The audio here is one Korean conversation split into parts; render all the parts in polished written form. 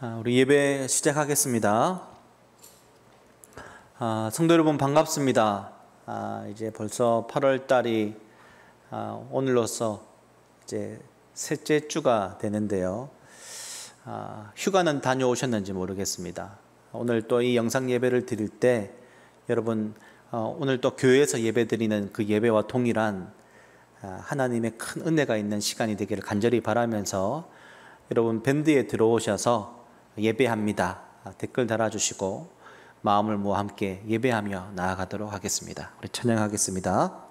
우리 예배 시작하겠습니다. 성도 여러분 반갑습니다. 이제 벌써 8월 달이 오늘로써 이제 셋째 주가 되는데요. 휴가는 다녀오셨는지 모르겠습니다. 오늘 또 이 영상 예배를 드릴 때 여러분 오늘 또 교회에서 예배 드리는 그 예배와 동일한 하나님의 큰 은혜가 있는 시간이 되기를 간절히 바라면서 여러분 밴드에 들어오셔서 예배합니다 댓글 달아주시고 마음을 모아 함께 예배하며 나아가도록 하겠습니다. 우리 찬양하겠습니다.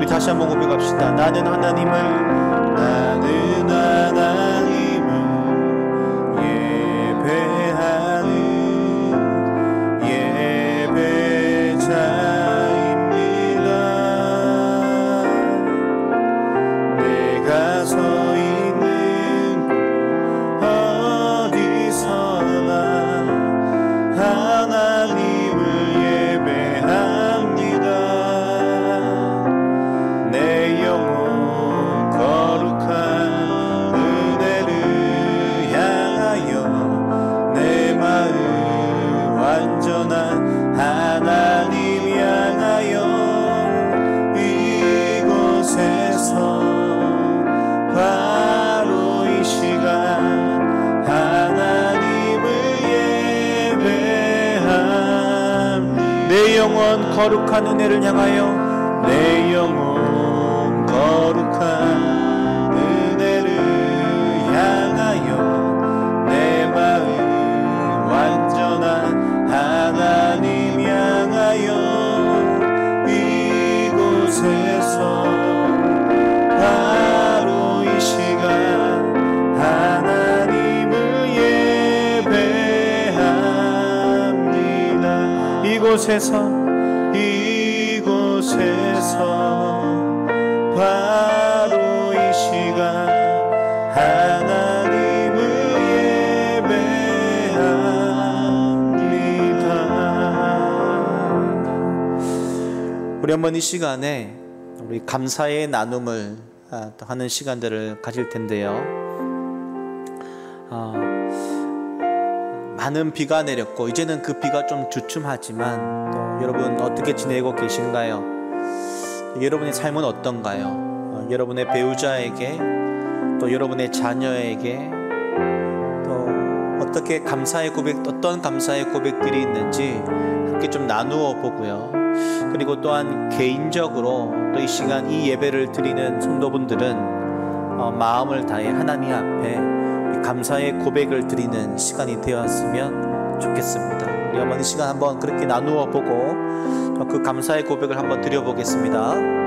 다시 한번 고백합시다. 나는 하나님을 예배하는 예배자입니다. 내가 서 있는 어디서나 하나님을 예배합니다. 내 영혼 거룩한 은혜를 향하여 내 마음 완전한 하나님 향하여 이곳에서 바로 이 시간 하나님을 예배합니다. 내 영혼 거룩한 은혜를 향하여 내 영혼 거룩한 은혜를 향하여 내 마음 완전한 하나님 향하여 이곳에서 바로 이 시간 하나님을 예배합니다. 이곳에서 바로 이 시간 하나님을 예배합니다. 우리 한번 이 시간에 우리 감사의 나눔을 하는 시간들을 가질 텐데요. 많은 비가 내렸고 이제는 그 비가 좀 주춤하지만 또 여러분 어떻게 지내고 계신가요? 여러분의 삶은 어떤가요? 여러분의 배우자에게 또 여러분의 자녀에게 또 어떻게 감사의 고백, 어떤 감사의 고백들이 있는지 함께 좀 나누어 보고요. 그리고 또한 개인적으로 또 이 시간 이 예배를 드리는 성도분들은 마음을 다해 하나님 앞에 감사의 고백을 드리는 시간이 되었으면 좋겠습니다. 우리 한번 이 시간 한번 그렇게 나누어 보고 그 감사의 고백을 한번 드려보겠습니다.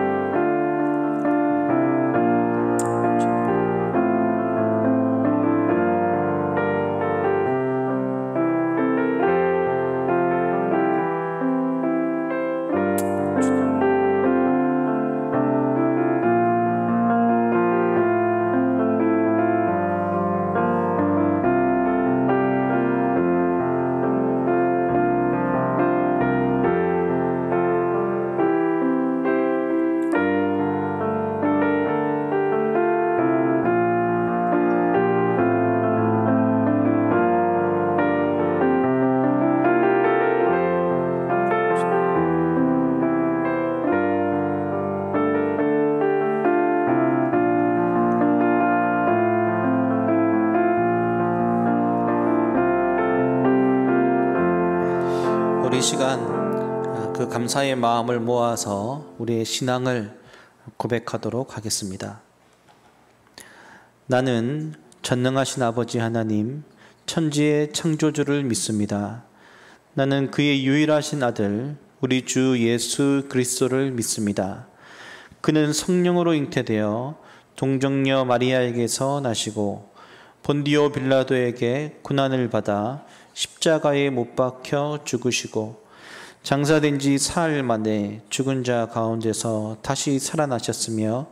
이 시간 그 감사의 마음을 모아서 우리의 신앙을 고백하도록 하겠습니다. 나는 전능하신 아버지 하나님, 천지의 창조주를 믿습니다. 나는 그의 유일하신 아들, 우리 주 예수 그리스도를 믿습니다. 그는 성령으로 잉태되어 동정녀 마리아에게서 나시고 본디오 빌라도에게 고난을 받아 십자가에 못 박혀 죽으시고 장사된 지 사흘 만에 죽은 자 가운데서 다시 살아나셨으며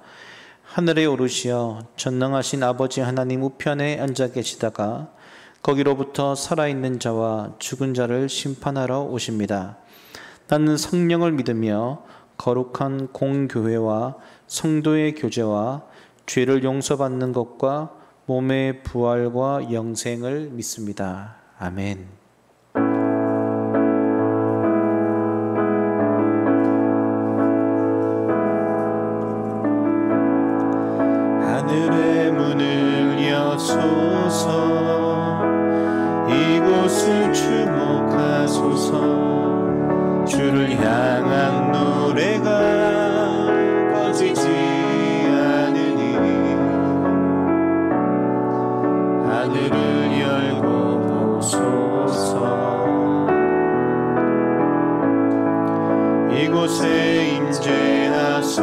하늘에 오르시어 전능하신 아버지 하나님 우편에 앉아 계시다가 거기로부터 살아있는 자와 죽은 자를 심판하러 오십니다. 나는 성령을 믿으며 거룩한 공교회와 성도의 교제와 죄를 용서받는 것과 몸의 부활과 영생을 믿습니다. 아멘. 하늘의 문을 여소서, 이곳을 주목하소서. 주를 향한 노래가 꺼지지 않으니 하늘을 열고 보소서. 이곳에 임재하소서.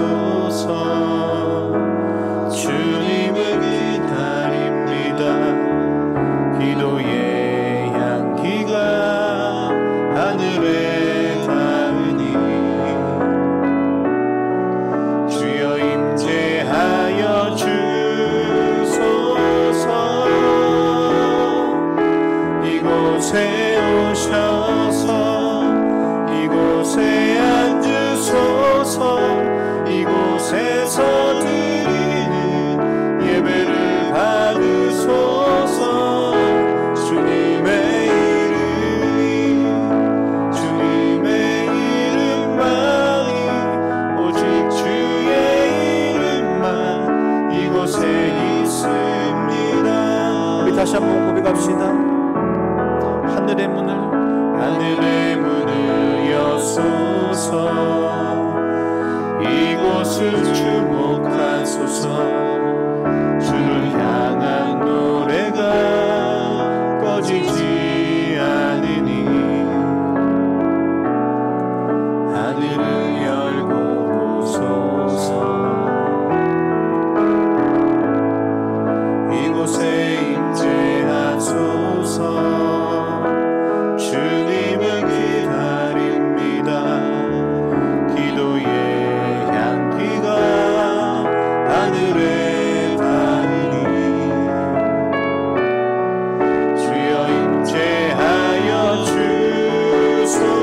주님을 기다립니다. 기도의 향기가 하늘에 닿으니 주여 임재하여 주소서. 이곳에 오셔서 이곳에 앉으소서. 이곳에서 드리는 예배를 받으소서. 주님의 이름만이, 오직 주의 이름만 이곳에 있습니다. 우리 다시 한번 고백합시다. 하늘의 문을 여소서. 이곳을 주목하소서. 주를 향한 노래가 꺼지지 않으니 하늘을 열고 보소서. 이곳에 임재하소서. 주님을 기다립니다. 기도의 향기가 하늘에 닿으니 주여 임재하여 주소서.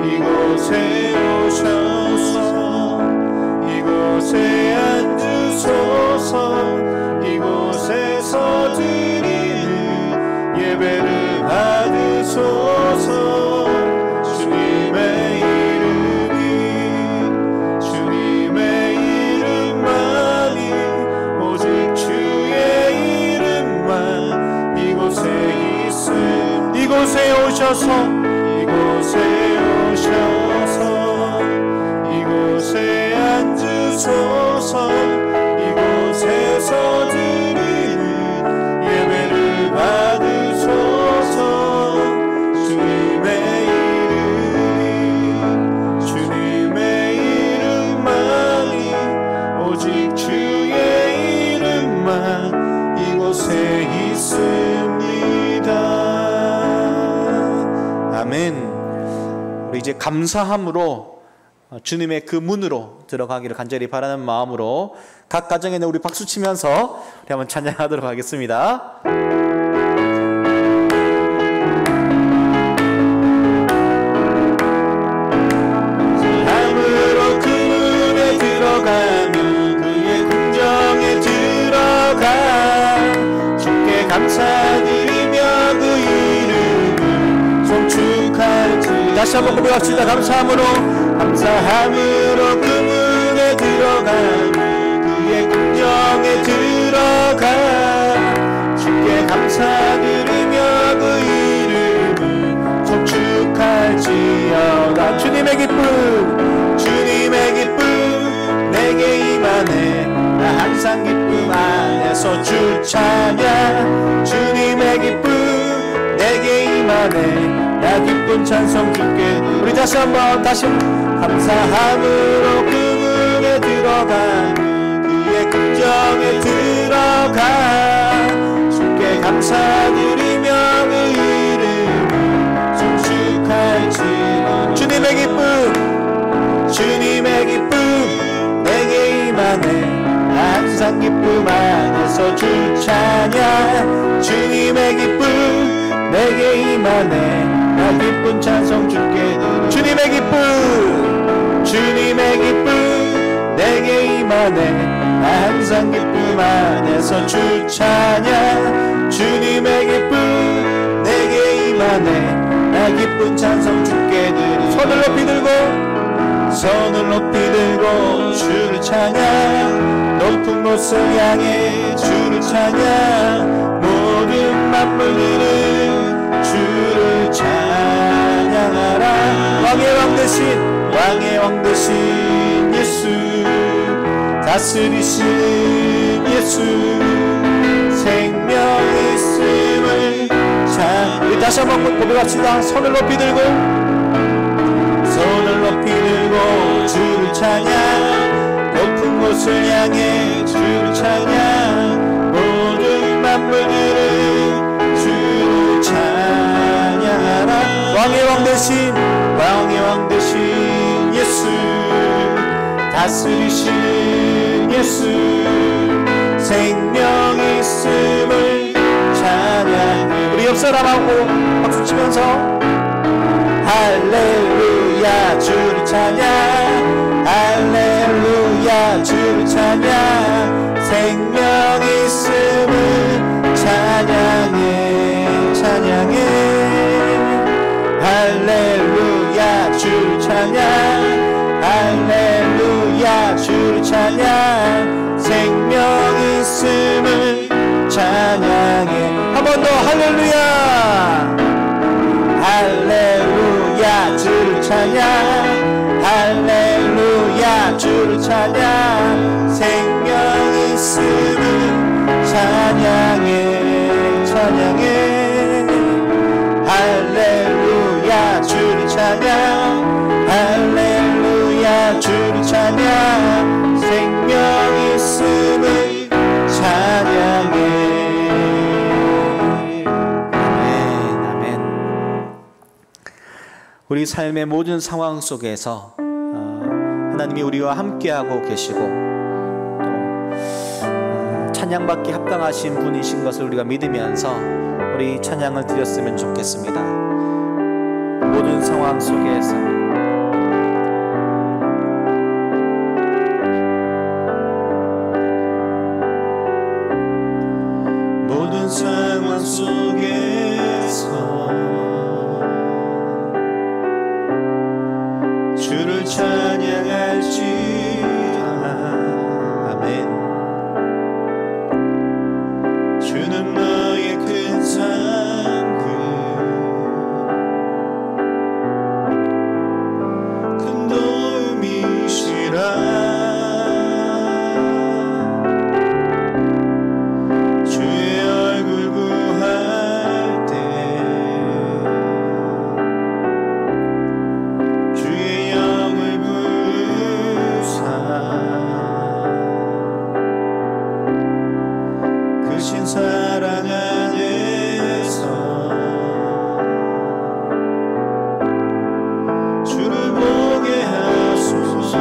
이곳에 오셔서 이곳에 앉으소서. 이곳에서 드리는 예배를 받으소서. 주님의 이름만이, 오직 주의 이름만 이곳에 있음. 이곳에 오셔서 이곳에 앉으소서. 이곳에서 드리는 예배를 받으소서. 주님의 이름만이, 오직 주의 이름만 이곳에 있습니다. 아멘. 우리 이제 감사함으로 주님의 그 문으로 들어가기를 간절히 바라는 마음으로 각 가정에 우리 박수 치면서 우리 한번 찬양하도록 하겠습니다. 감사함으로 그 문에 들어가며 그의 궁정에 들어가 주께 감사드리며 그 이름을 송축할지. 다시 한번 고백합시다. 감사함으로 그 문에 들어가며 그의 궁정에 들어가 주께 감사드리며 그 이름 임하네. 나 기쁜 찬송 주께. 우리 다시 한번 감사함으로 그 문에 들어가 그의 긍정에 들어가 주께 감사드리며 그 이름을 송축할지어다. 주님의 기쁨 내게 임하네. 나 항상 기쁨 안에서 주 찬양. 주님의 기쁨 내게 임하네. 나 기쁜 찬송 주께 드려. 주님의 기쁨 내게 임하네. 나 항상 기쁨 안에서 주 찬양. 주님의 기쁨 내게 임하네. 나 기쁜 찬송 주께 드려. 손을 높이 들고 주를 찬양. 높은 곳을 향해 주를 찬양. 모든 만물들은 주를 찬양하라. 왕의 왕 되신 예수, 다스리시는 예수, 생명 있음을 우리 다시 한번 고백합시다. 손을 높이 들고 주를 찬양. 높은 곳을 향해 주를 찬양. 모든 만물들은 주를 찬양하라. 왕의 왕 되신 예수, 다스리시는 예수, 생명 있음을 찬양. 우리 옆 사람하고 박수 치면서 할렐루야 주를 찬양. 할렐루야 주를 찬양. 생명 있음을 찬양해. 할렐루야 주를 찬양. 할렐루야 주를 찬양. 생명 있음을 찬양해. 한 번 더 할렐루야. 할렐루야 주를 찬양. 할렐루야 주를 찬양. 생명 있음을 찬양해. 할렐루야 주를 찬양. 할렐루야 주를 찬양. 생명 있음을 찬양해. 우리 삶의 모든 상황 속에서 하나님이 우리와 함께하고 계시고 또 찬양받기 합당하신 분이신 것을 우리가 믿으면서 우리 찬양을 드렸으면 좋겠습니다. 모든 상황 속에서 모든 상황 속에서 주를 찬양할지어다. 아멘. 주는 너의 큰 상급, 큰 도움이시라. 주의 얼굴 구할 때 주의 영을 부으사 크신 사랑 안에서 주를 보게 하소서.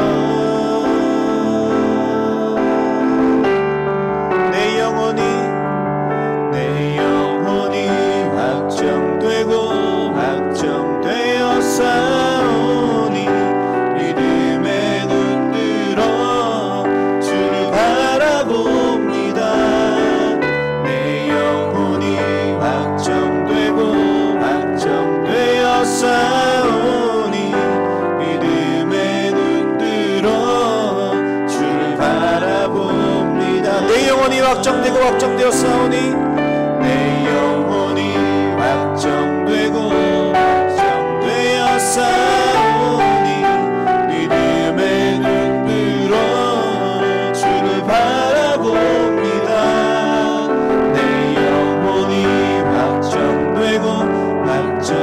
내 영혼이 확정되어 싸우니 믿음에 눈들어 주를 바라봅니다. 내 영혼이 확정되어 싸우니 믿음에 눈들어 주를 바라봅니다. 내 영혼이 확정되어 싸우니 내 영혼이 확정되어 싸우니 믿음에 눈들어 주를 바라봅니다. 내 영혼이 확정되어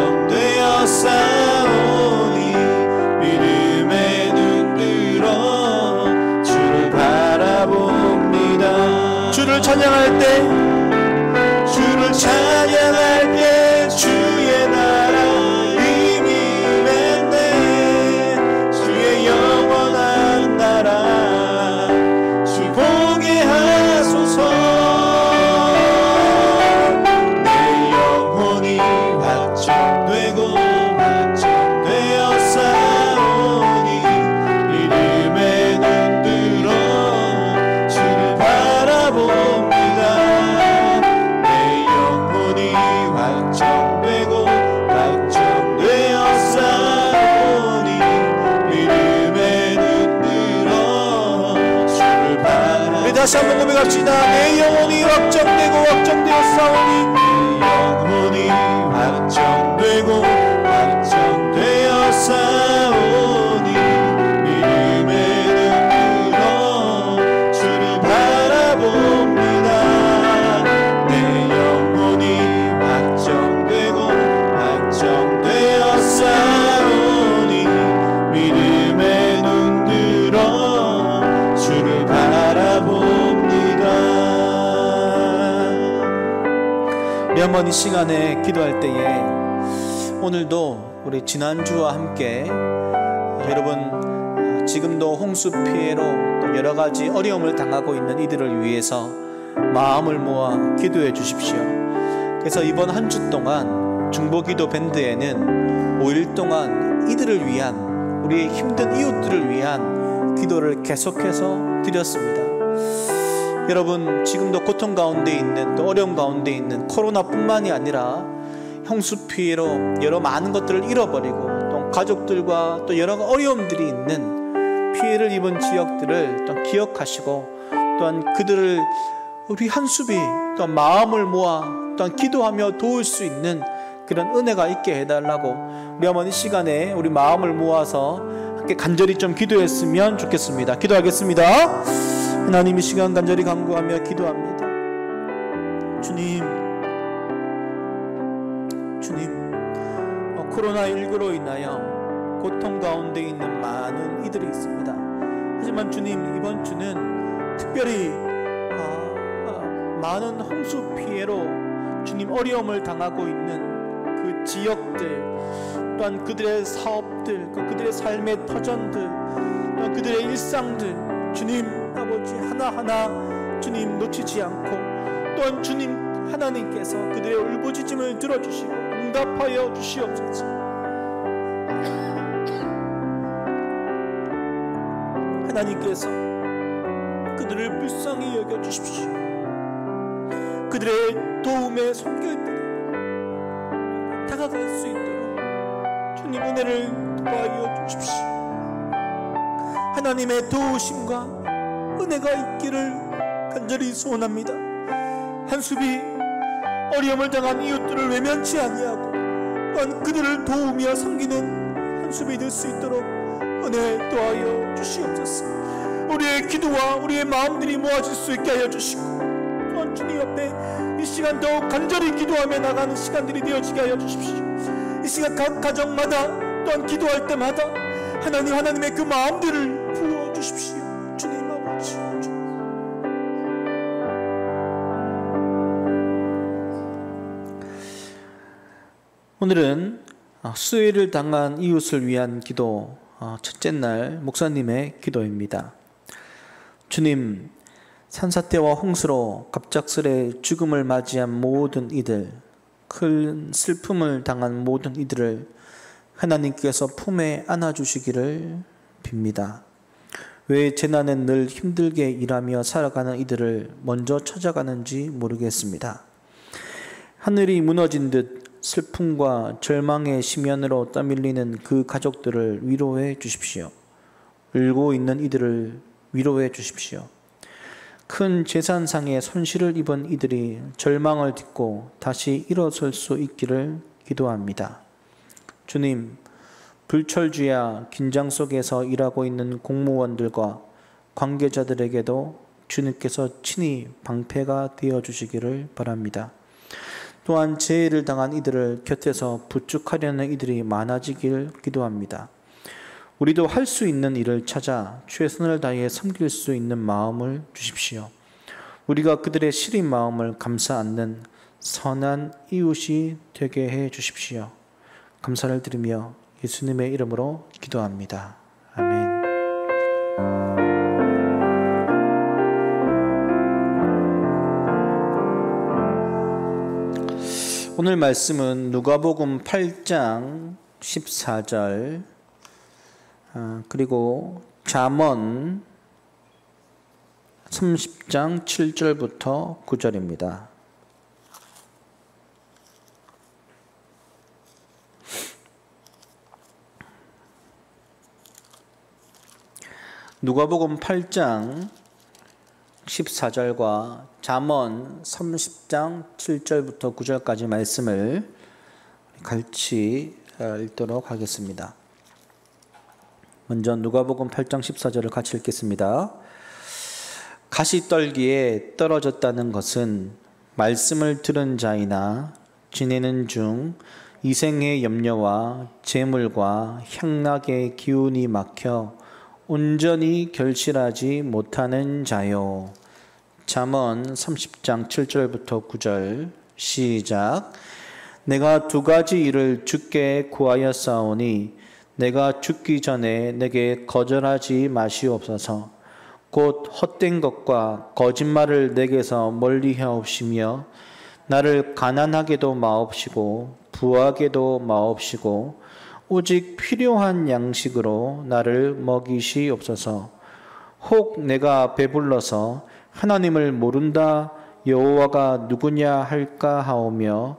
확정되어 싸우니 믿음에 눈들어 주를 바라봅니다. 주를 찬양할 때 주의 나라 이미 임했네. 주의 영원한 나라 주 보게 하소서. 내 영혼이 확정되고 확정되어 싸우니 믿음에 눈들어 주를 바라봅니다. 내 영혼이 확정되고 확정되어 싸우니 믿음에 눈들어 주를 바라봅니다. 우리 다시 한번 고백합시다. 내 영혼이 확정되고 확정되어 싸우니 내 영혼이 확정되고 확정되어 싸우니 믿음에 눈들어 주를 바라봅니다. 내 영혼이 확정되고 확정되어 싸우니 믿음에 눈들어 주를 바라봅니다. 우리 한번 이 시간에 기도할 때에 오늘도 우리 지난주와 함께 여러분 지금도 홍수 피해로 또 여러 가지 어려움을 당하고 있는 이들을 위해서 마음을 모아 기도해 주십시오. 그래서 이번 한 주 동안 중보기도 밴드에는 5일 동안 이들을 위한 우리의 힘든 이웃들을 위한 기도를 계속해서 드렸습니다. 여러분 지금도 고통 가운데 있는 또 어려움 가운데 있는 코로나뿐만이 아니라 홍수 피해로 여러 많은 것들을 잃어버리고 또 가족들과 또 여러 어려움들이 있는 피해를 입은 지역들을 또 기억하시고 또한 그들을 우리 한수비 또 마음을 모아 또한 기도하며 도울 수 있는 그런 은혜가 있게 해달라고 우리 한번 이 시간에 우리 마음을 모아서 함께 간절히 좀 기도했으면 좋겠습니다. 기도하겠습니다. 하나님 이 시간 간절히 간구하며 기도합니다. 주님 코로나19로 인하여 고통 가운데 있는 많은 이들이 있습니다. 하지만 주님 이번 주는 특별히 많은 홍수 피해로 주님 어려움을 당하고 있는 그 지역들 또한 그들의 사업들 그들의 삶의 터전들 또한 그들의 일상들 주님 아버지 하나하나 주님 놓치지 않고 또한 주님 하나님께서 그들의 울부짖음을 들어주시고 응답하여 주시옵소서. 하나님께서 그들을 불쌍히 여겨주십시오. 그들의 도움에 손길들이 다가갈 수 있도록 주님 은혜를 도와여 주십시오. 하나님의 도우심과 은혜가 있기를 간절히 소원합니다. 한수비 어려움을 당한 이웃들을 외면치 아니하고 또한 그들을 도우며 섬기는 한수비 될 수 있도록 은혜 도와여 주시옵소서. 우리의 기도와 우리의 마음들이 모아질 수 있게 하여 주시고 또한 주님 옆에 이 시간 더욱 간절히 기도하며 나가는 시간들이 되어지게 하여 주십시오. 이 시간 각 가정마다 또한 기도할 때마다 하나님의 그 마음들을 부어주십시오. 주님 아버지 오늘은 수해를 당한 이웃을 위한 기도 첫째 날 목사님의 기도입니다. 주님 산사태와 홍수로 갑작스레 죽음을 맞이한 모든 이들 큰 슬픔을 당한 모든 이들을 하나님께서 품에 안아주시기를 빕니다. 왜 재난은 늘 힘들게 일하며 살아가는 이들을 먼저 찾아가는지 모르겠습니다. 하늘이 무너진 듯 슬픔과 절망의 심연으로 떠밀리는 그 가족들을 위로해 주십시오. 울고 있는 이들을 위로해 주십시오. 큰 재산상의 손실을 입은 이들이 절망을 딛고 다시 일어설 수 있기를 기도합니다. 주님, 불철주야 긴장 속에서 일하고 있는 공무원들과 관계자들에게도 주님께서 친히 방패가 되어 주시기를 바랍니다. 또한 재해를 당한 이들을 곁에서 부축하려는 이들이 많아지길 기도합니다. 우리도 할 수 있는 일을 찾아 최선을 다해 섬길 수 있는 마음을 주십시오. 우리가 그들의 시린 마음을 감싸 안는 선한 이웃이 되게 해 주십시오. 감사를 드리며 예수님의 이름으로 기도합니다. 아멘. 오늘 말씀은 누가복음 8장 14절 그리고 잠언 30장 7절부터 9절입니다. 누가복음 8장 14절과 잠언 30장 7절부터 9절까지 말씀을 같이 읽도록 하겠습니다. 먼저 누가복음 8장 14절을 같이 읽겠습니다. 가시떨기에 떨어졌다는 것은 말씀을 들은 자이나 지내는 중 이생의 염려와 재물과 향락의 기운이 막혀 온전히 결실하지 못하는 자요. 잠언 30장 7절부터 9절 시작. 내가 두 가지 일을 주께 구하였사오니 내가 죽기 전에 내게 거절하지 마시옵소서. 곧 헛된 것과 거짓말을 내게서 멀리 하옵시며 나를 가난하게도 마옵시고 부하게도 마옵시고 오직 필요한 양식으로 나를 먹이시옵소서. 혹 내가 배불러서 하나님을 모른다 여호와가 누구냐 할까 하오며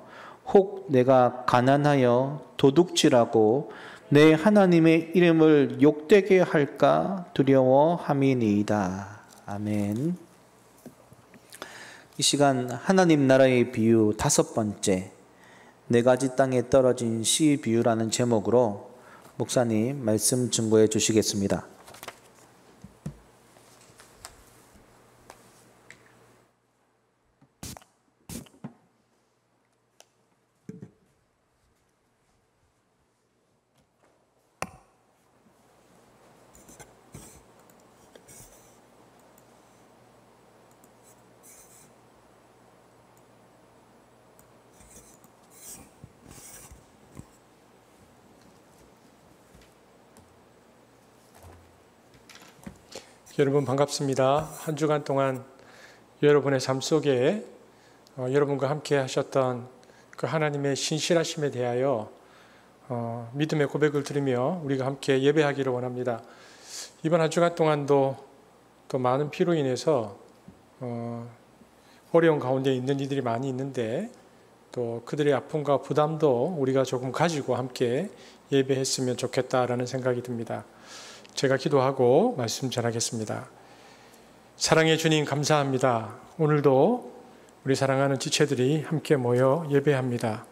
혹 내가 가난하여 도둑질하고 내 하나님의 이름을 욕되게 할까 두려워함이니이다. 아멘. 이 시간 하나님 나라의 비유 5번째, 네 가지 땅에 떨어진 씨 비유라는 제목으로 목사님 말씀 증거해 주시겠습니다. 여러분 반갑습니다. 한 주간 동안 여러분의 삶 속에 여러분과 함께 하셨던 그 하나님의 신실하심에 대하여 믿음의 고백을 드리며 우리가 함께 예배하기를 원합니다. 이번 한 주간 동안도 또 많은 피로 인해서 어려운 가운데 있는 이들이 많이 있는데 또 그들의 아픔과 부담도 우리가 조금 가지고 함께 예배했으면 좋겠다라는 생각이 듭니다. 제가 기도하고 말씀 전하겠습니다. 사랑의 주님 감사합니다. 오늘도 우리 사랑하는 지체들이 함께 모여 예배합니다.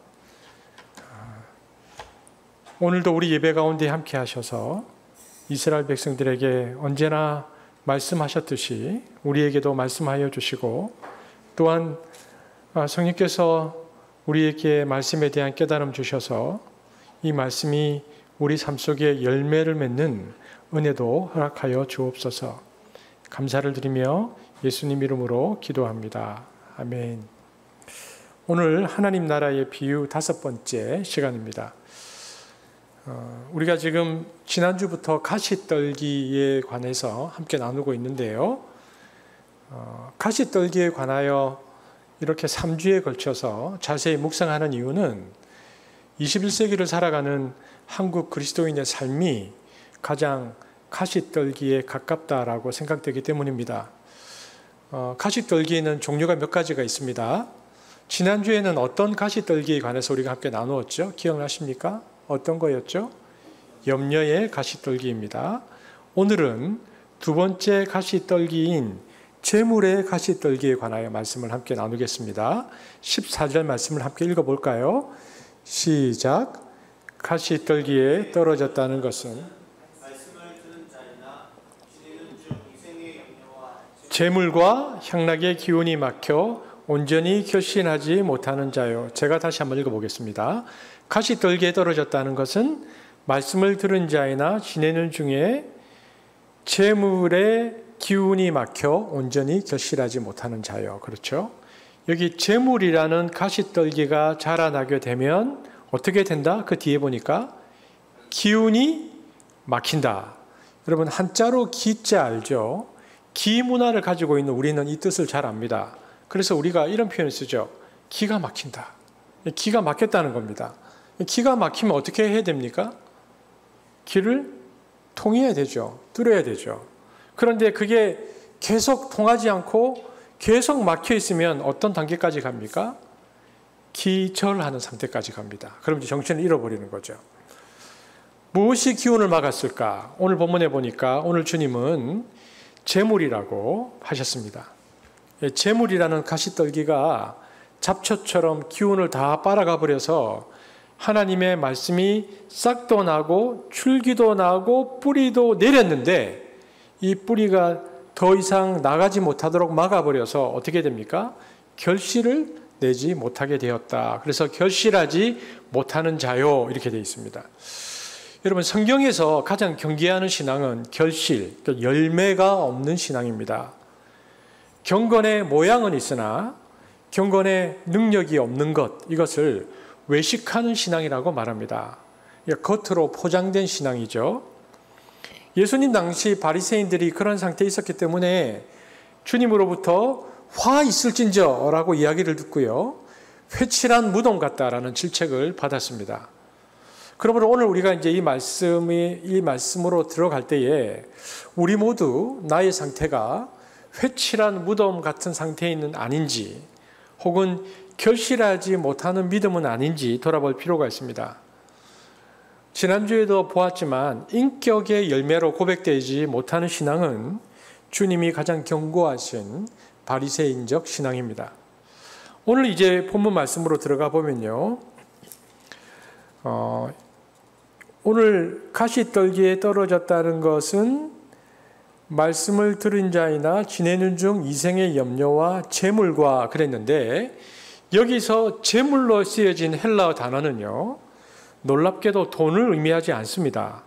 오늘도 우리 예배 가운데 함께 하셔서 이스라엘 백성들에게 언제나 말씀하셨듯이 우리에게도 말씀하여 주시고 또한 성령께서 우리에게 말씀에 대한 깨달음 주셔서 이 말씀이 우리 삶 속에 열매를 맺는 은혜도 허락하여 주옵소서. 감사를 드리며 예수님 이름으로 기도합니다. 아멘. 오늘 하나님 나라의 비유 5번째 시간입니다. 우리가 지금 지난주부터 가시떨기에 관해서 함께 나누고 있는데요. 가시떨기에 관하여 이렇게 3주에 걸쳐서 자세히 묵상하는 이유는 21세기를 살아가는 한국 그리스도인의 삶이 가장 가시떨기에 가깝다라고 생각되기 때문입니다. 가시떨기에는 종류가 몇 가지가 있습니다. 지난주에는 어떤 가시떨기에 관해서 우리가 함께 나누었죠? 기억나십니까? 어떤 거였죠? 염려의 가시떨기입니다. 오늘은 두 번째 가시떨기인 재물의 가시떨기에 관하여 말씀을 함께 나누겠습니다. 14절 말씀을 함께 읽어볼까요? 시작. 가시떨기에 떨어졌다는 것은 재물과 향락의 기운이 막혀 온전히 결신하지 못하는 자요. 제가 다시 한번 읽어보겠습니다. 가시떨기에 떨어졌다는 것은 말씀을 들은 자이나 지내는 중에 재물의 기운이 막혀 온전히 결실하지 못하는 자요. 그렇죠? 여기 재물이라는 가시떨기가 자라나게 되면 어떻게 된다? 그 뒤에 보니까 기운이 막힌다. 여러분 한자로 기자 알죠? 기 문화를 가지고 있는 우리는 이 뜻을 잘 압니다. 그래서 우리가 이런 표현을 쓰죠. 기가 막힌다. 기가 막혔다는 겁니다. 기가 막히면 어떻게 해야 됩니까? 기를 통해야 되죠. 뚫어야 되죠. 그런데 그게 계속 통하지 않고 계속 막혀 있으면 어떤 단계까지 갑니까? 기절하는 상태까지 갑니다. 그럼 이제 정신을 잃어버리는 거죠. 무엇이 기운을 막았을까? 오늘 본문에 보니까 오늘 주님은 재물이라고 하셨습니다. 재물이라는 가시떨기가 잡초처럼 기운을 다 빨아가 버려서 하나님의 말씀이 싹도 나고 줄기도 나고 뿌리도 내렸는데 이 뿌리가 더 이상 나가지 못하도록 막아버려서 어떻게 됩니까? 결실을 내지 못하게 되었다. 그래서 결실하지 못하는 자요 이렇게 되어 있습니다. 여러분 성경에서 가장 경계하는 신앙은 결실, 그러니까 열매가 없는 신앙입니다. 경건의 모양은 있으나 경건의 능력이 없는 것, 이것을 외식하는 신앙이라고 말합니다. 겉으로 포장된 신앙이죠. 예수님 당시 바리새인들이 그런 상태에 있었기 때문에 주님으로부터 화 있을진저라고 이야기를 듣고요. 회칠한 무덤 같다라는 질책을 받았습니다. 그러므로 오늘 우리가 이제 이 말씀으로 들어갈 때에 우리 모두 나의 상태가 회칠한 무덤 같은 상태는 아닌지 혹은 결실하지 못하는 믿음은 아닌지 돌아볼 필요가 있습니다. 지난주에도 보았지만 인격의 열매로 고백되지 못하는 신앙은 주님이 가장 경고하신 바리새인적 신앙입니다. 오늘 이제 본문 말씀으로 들어가 보면요. 오늘 가시떨기에 떨어졌다는 것은 말씀을 들은 자이나 지내는 중 이생의 염려와 재물과 그랬는데 여기서 재물로 쓰여진 헬라어 단어는요. 놀랍게도 돈을 의미하지 않습니다.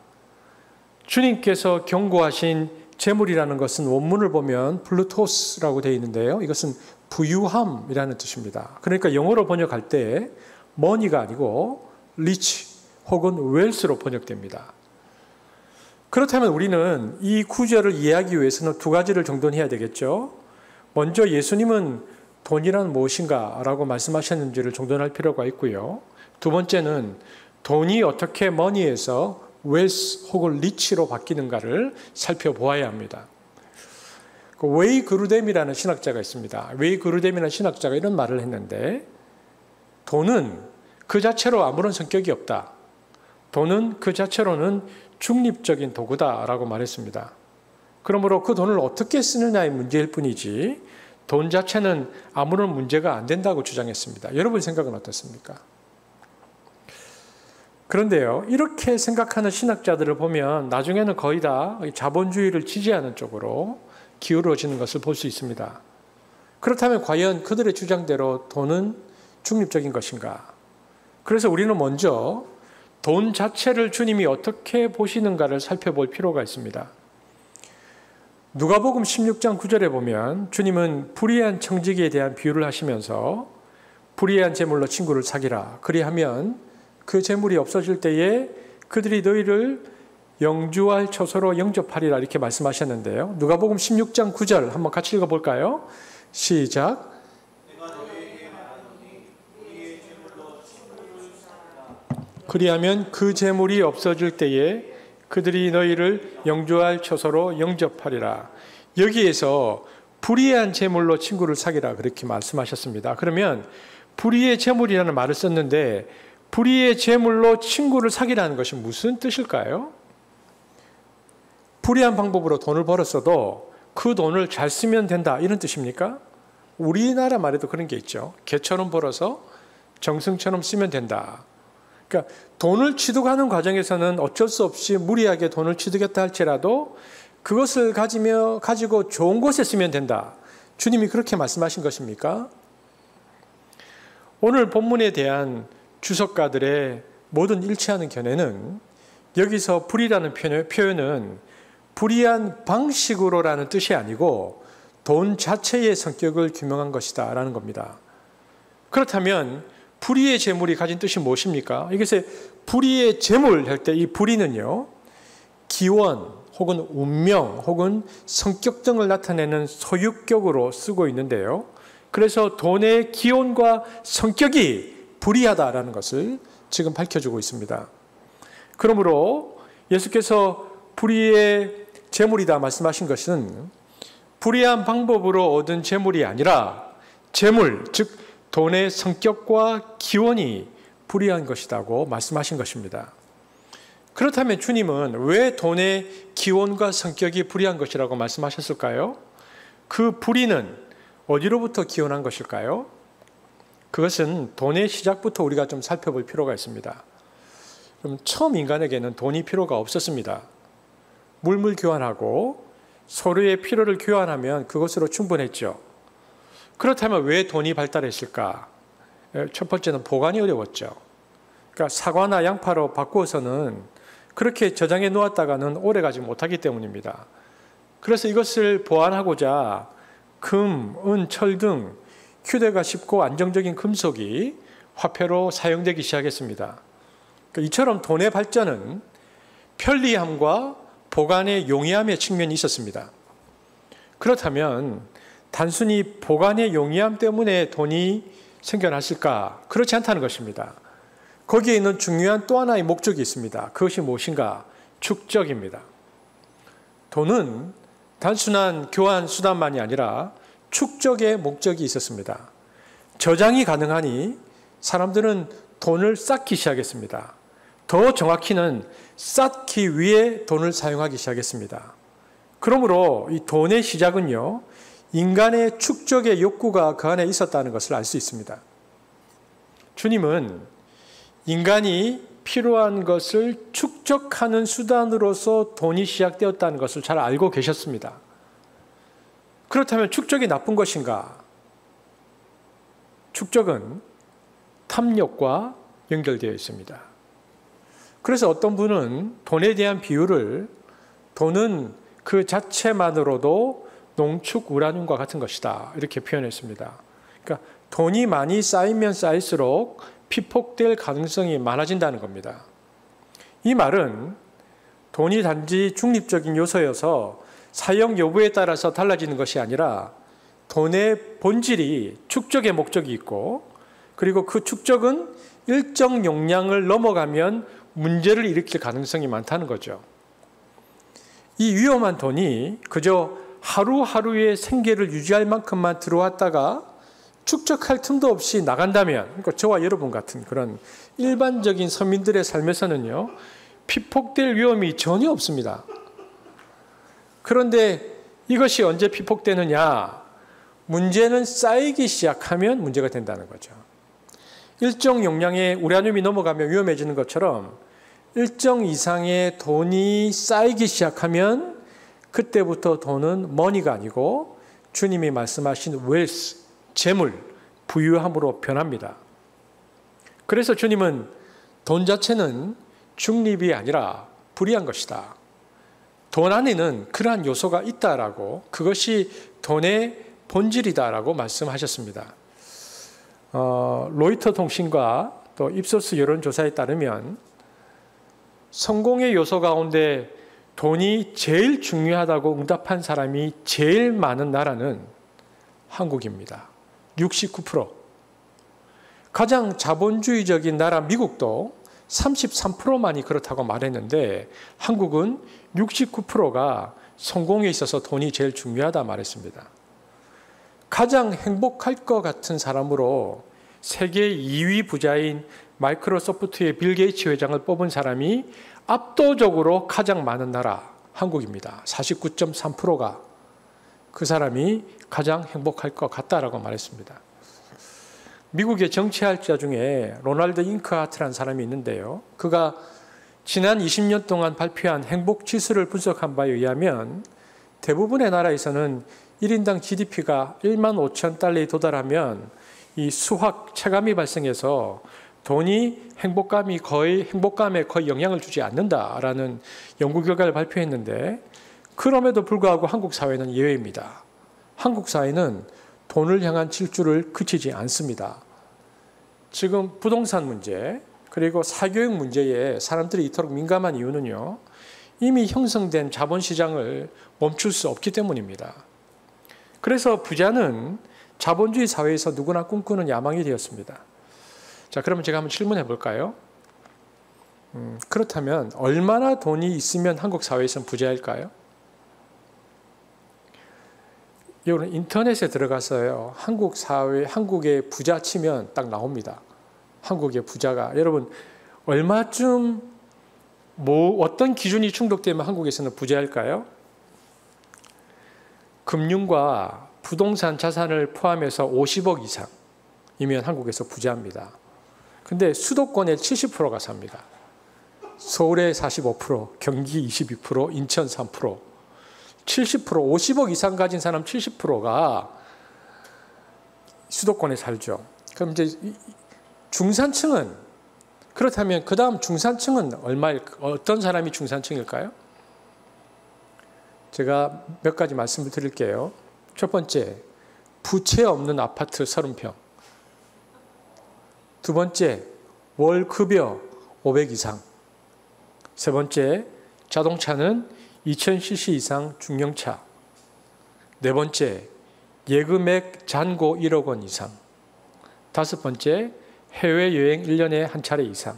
주님께서 경고하신 재물이라는 것은 원문을 보면 플루토스라고 되어 있는데요. 이것은 부유함이라는 뜻입니다. 그러니까 영어로 번역할 때 머니가 아니고 리치 혹은 웰스로 번역됩니다. 그렇다면 우리는 이 구절을 이해하기 위해서는 두 가지를 정돈해야 되겠죠. 먼저 예수님은 돈이란 무엇인가 라고 말씀하셨는지를 정돈할 필요가 있고요. 두 번째는 돈이 어떻게 머니에서 웰스 혹은 리치로 바뀌는가를 살펴보아야 합니다. 웨이 그루뎀이라는 신학자가 있습니다. 웨이 그루뎀이라는 신학자가 이런 말을 했는데 돈은 그 자체로 아무런 성격이 없다. 돈은 그 자체로는 중립적인 도구다라고 말했습니다. 그러므로 그 돈을 어떻게 쓰느냐의 문제일 뿐이지 돈 자체는 아무런 문제가 안 된다고 주장했습니다. 여러분 생각은 어떻습니까? 그런데요, 이렇게 생각하는 신학자들을 보면 나중에는 거의 다 자본주의를 지지하는 쪽으로 기울어지는 것을 볼 수 있습니다. 그렇다면 과연 그들의 주장대로 돈은 중립적인 것인가? 그래서 우리는 먼저 돈 자체를 주님이 어떻게 보시는가를 살펴볼 필요가 있습니다. 누가복음 16장 9절에 보면 주님은 불의한 청지기에 대한 비유를 하시면서 불의한 재물로 친구를 사귀라. 그리하면 그 재물이 없어질 때에 그들이 너희를 영주할 처소로 영접하리라 이렇게 말씀하셨는데요. 누가복음 16장 9절 한번 같이 읽어볼까요? 시작. 그리하면 그 재물이 없어질 때에 그들이 너희를 영주할 처소로 영접하리라. 여기에서 불의한 재물로 친구를 사귀라 그렇게 말씀하셨습니다. 그러면 불의의 재물이라는 말을 썼는데 불의의 재물로 친구를 사귀라는 것이 무슨 뜻일까요? 불의한 방법으로 돈을 벌었어도 그 돈을 잘 쓰면 된다 이런 뜻입니까? 우리나라 말에도 그런 게 있죠. 개처럼 벌어서 정승처럼 쓰면 된다. 그러니까 돈을 취득하는 과정에서는 어쩔 수 없이 무리하게 돈을 취득했다 할지라도 그것을 가지고 좋은 곳에 쓰면 된다. 주님이 그렇게 말씀하신 것입니까? 오늘 본문에 대한 주석가들의 모든 일치하는 견해는 여기서 불이라는 표현은 불이한 방식으로라는 뜻이 아니고 돈 자체의 성격을 규명한 것이다 라는 겁니다. 그렇다면 불의의 재물이 가진 뜻이 무엇입니까? 이것에 불의의 재물 할 때 이 불의는요, 기원 혹은 운명 혹은 성격 등을 나타내는 소유격으로 쓰고 있는데요. 그래서 돈의 기원과 성격이 불의하다라는 것을 지금 밝혀주고 있습니다. 그러므로 예수께서 불의의 재물이다 말씀하신 것은 불의한 방법으로 얻은 재물이 아니라 재물, 즉 돈의 성격과 기원이 불의한 것이라고 말씀하신 것입니다. 그렇다면 주님은 왜 돈의 기원과 성격이 불의한 것이라고 말씀하셨을까요? 그 불의는 어디로부터 기원한 것일까요? 그것은 돈의 시작부터 우리가 좀 살펴볼 필요가 있습니다. 그럼 처음 인간에게는 돈이 필요가 없었습니다. 물물 교환하고 서로의 필요를 교환하면 그것으로 충분했죠. 그렇다면 왜 돈이 발달했을까? 첫 번째는 보관이 어려웠죠. 그러니까 사과나 양파로 바꾸어서는 그렇게 저장해 놓았다가는 오래가지 못하기 때문입니다. 그래서 이것을 보완하고자 금, 은, 철 등 휴대가 쉽고 안정적인 금속이 화폐로 사용되기 시작했습니다. 이처럼 돈의 발전은 편리함과 보관의 용이함의 측면이 있었습니다. 그렇다면 단순히 보관의 용이함 때문에 돈이 생겨났을까? 그렇지 않다는 것입니다. 거기에 있는 중요한 또 하나의 목적이 있습니다. 그것이 무엇인가? 축적입니다. 돈은 단순한 교환 수단만이 아니라 축적의 목적이 있었습니다. 저장이 가능하니 사람들은 돈을 쌓기 시작했습니다. 더 정확히는 쌓기 위해 돈을 사용하기 시작했습니다. 그러므로 이 돈의 시작은요, 인간의 축적의 욕구가 그 안에 있었다는 것을 알 수 있습니다. 주님은 인간이 필요한 것을 축적하는 수단으로서 돈이 시작되었다는 것을 잘 알고 계셨습니다. 그렇다면 축적이 나쁜 것인가? 축적은 탐욕과 연결되어 있습니다. 그래서 어떤 분은 돈에 대한 비유를 돈은 그 자체만으로도 농축 우라늄과 같은 것이다 이렇게 표현했습니다. 그러니까 돈이 많이 쌓이면 쌓일수록 피폭될 가능성이 많아진다는 겁니다. 이 말은 돈이 단지 중립적인 요소여서 사용 여부에 따라서 달라지는 것이 아니라 돈의 본질이 축적의 목적이 있고 그리고 그 축적은 일정 용량을 넘어가면 문제를 일으킬 가능성이 많다는 거죠. 이 위험한 돈이 그저 하루하루의 생계를 유지할 만큼만 들어왔다가 축적할 틈도 없이 나간다면, 그러니까 저와 여러분 같은 그런 일반적인 서민들의 삶에서는요, 피폭될 위험이 전혀 없습니다. 그런데 이것이 언제 피폭되느냐? 문제는 쌓이기 시작하면 문제가 된다는 거죠. 일정 용량의 우라늄이 넘어가면 위험해지는 것처럼 일정 이상의 돈이 쌓이기 시작하면 그때부터 돈은 머니가 아니고 주님이 말씀하신 웰스, 재물, 부유함으로 변합니다. 그래서 주님은 돈 자체는 중립이 아니라 불의한 것이다. 돈 안에는 그러한 요소가 있다라고, 그것이 돈의 본질이다라고 말씀하셨습니다. 로이터 통신과 또 입소스 여론조사에 따르면 성공의 요소 가운데 돈이 제일 중요하다고 응답한 사람이 제일 많은 나라는 한국입니다. 69%. 가장 자본주의적인 나라 미국도 33%만이 그렇다고 말했는데 한국은 69%가 성공에 있어서 돈이 제일 중요하다 말했습니다. 가장 행복할 것 같은 사람으로 세계 2위 부자인 마이크로소프트의 빌 게이츠 회장을 뽑은 사람이 압도적으로 가장 많은 나라 한국입니다. 49.3%가 그 사람이 가장 행복할 것 같다라고 말했습니다. 미국의 정치학자 중에 로널드 잉크하트라는 사람이 있는데요. 그가 지난 20년 동안 발표한 행복 지수를 분석한 바에 의하면 대부분의 나라에서는 1인당 GDP가 1만 5천 달러에 도달하면 이 수학 체감이 발생해서 돈이 행복감에 거의 영향을 주지 않는다라는 연구 결과를 발표했는데, 그럼에도 불구하고 한국 사회는 예외입니다. 한국 사회는 돈을 향한 질주를 그치지 않습니다. 지금 부동산 문제, 그리고 사교육 문제에 사람들이 이토록 민감한 이유는요, 이미 형성된 자본시장을 멈출 수 없기 때문입니다. 그래서 부자는 자본주의 사회에서 누구나 꿈꾸는 야망이 되었습니다. 자, 그러면 제가 한번 질문해 볼까요? 그렇다면 얼마나 돈이 있으면 한국 사회에서는 부자일까요? 여러분, 인터넷에 들어가서요, 한국 사회, 한국의 부자 치면 딱 나옵니다. 한국의 부자가. 여러분, 얼마쯤, 어떤 기준이 충족되면 한국에서는 부자일까요? 금융과 부동산 자산을 포함해서 50억 이상이면 한국에서 부자입니다. 근데 수도권에 70%가 삽니다. 서울에 45%, 경기 22%, 인천 3%, 70%, 50억 이상 가진 사람 70%가 수도권에 살죠. 그럼 이제 중산층은, 그렇다면 그 다음 중산층은 어떤 사람이 중산층일까요? 제가 몇 가지 말씀을 드릴게요. 첫 번째, 부채 없는 아파트 30평. 두 번째, 월 급여 500 이상. 세 번째, 자동차는 2000cc 이상 중형차. 네 번째, 예금액 잔고 1억 원 이상. 다섯 번째, 해외여행 1년에 한 차례 이상.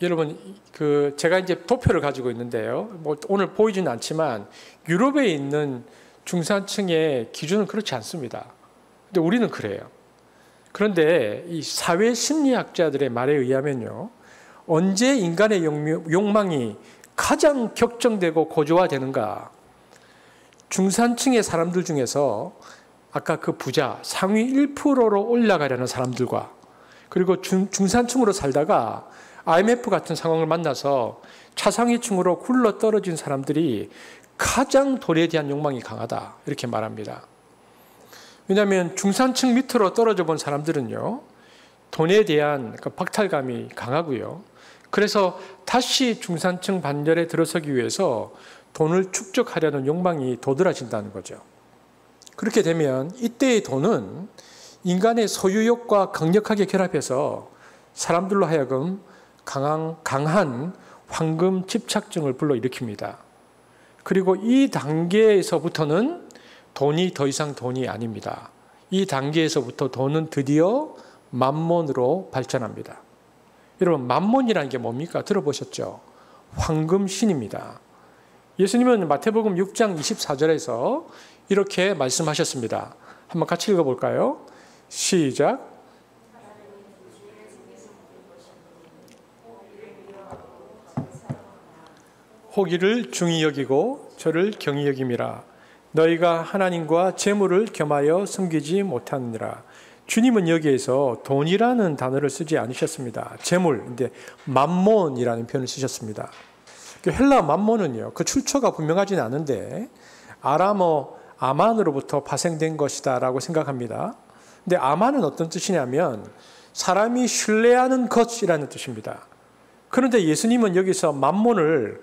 여러분, 제가 이제 도표를 가지고 있는데요. 오늘 보이지는 않지만 유럽에 있는 중산층의 기준은 그렇지 않습니다. 근데 우리는 그래요. 그런데 이 사회 심리학자들의 말에 의하면요, 언제 인간의 욕망이 가장 격정되고 고조화되는가? 중산층의 사람들 중에서 아까 그 부자 상위 1%로 올라가려는 사람들과, 그리고 중산층으로 살다가 IMF 같은 상황을 만나서 차상위층으로 굴러 떨어진 사람들이 가장 돈에 대한 욕망이 강하다, 이렇게 말합니다. 왜냐하면 중산층 밑으로 떨어져 본 사람들은요, 돈에 대한 그 박탈감이 강하고요. 그래서 다시 중산층 반열에 들어서기 위해서 돈을 축적하려는 욕망이 도드라진다는 거죠. 그렇게 되면 이때의 돈은 인간의 소유욕과 강력하게 결합해서 사람들로 하여금 강한 황금 집착증을 불러일으킵니다. 그리고 이 단계에서부터는 돈이 더 이상 돈이 아닙니다. 이 단계에서부터 돈은 드디어 만몬으로 발전합니다. 여러분, 만몬이라는 게 뭡니까? 들어보셨죠? 황금신입니다. 예수님은 마태복음 6장 24절에서 이렇게 말씀하셨습니다. 한번 같이 읽어볼까요? 시작. 호기를 중히 여기고 저를 경히 여김이라. 너희가 하나님과 재물을 겸하여 섬기지 못하느니라. 주님은 여기에서 돈이라는 단어를 쓰지 않으셨습니다. 재물, 근데 맘몬이라는 표현을 쓰셨습니다. 헬라 맘몬은요, 그 출처가 분명하지는 않은데 아람어 아만으로부터 파생된 것이다라고 생각합니다. 근데 아만은 어떤 뜻이냐면 사람이 신뢰하는 것이라는 뜻입니다. 그런데 예수님은 여기서 맘몬을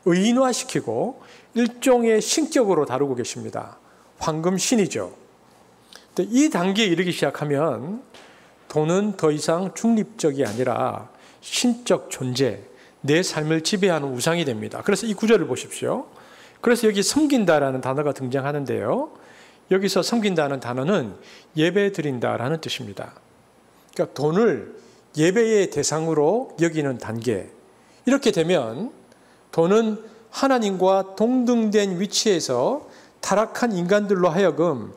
의인화시키고 일종의 신격으로 다루고 계십니다. 황금신이죠. 이 단계에 이르기 시작하면 돈은 더 이상 중립적이 아니라 신적 존재, 내 삶을 지배하는 우상이 됩니다. 그래서 이 구절을 보십시오. 그래서 여기 섬긴다라는 단어가 등장하는데요. 여기서 섬긴다는 단어는 예배 드린다라는 뜻입니다. 그러니까 돈을 예배의 대상으로 여기는 단계. 이렇게 되면 돈은 하나님과 동등된 위치에서 타락한 인간들로 하여금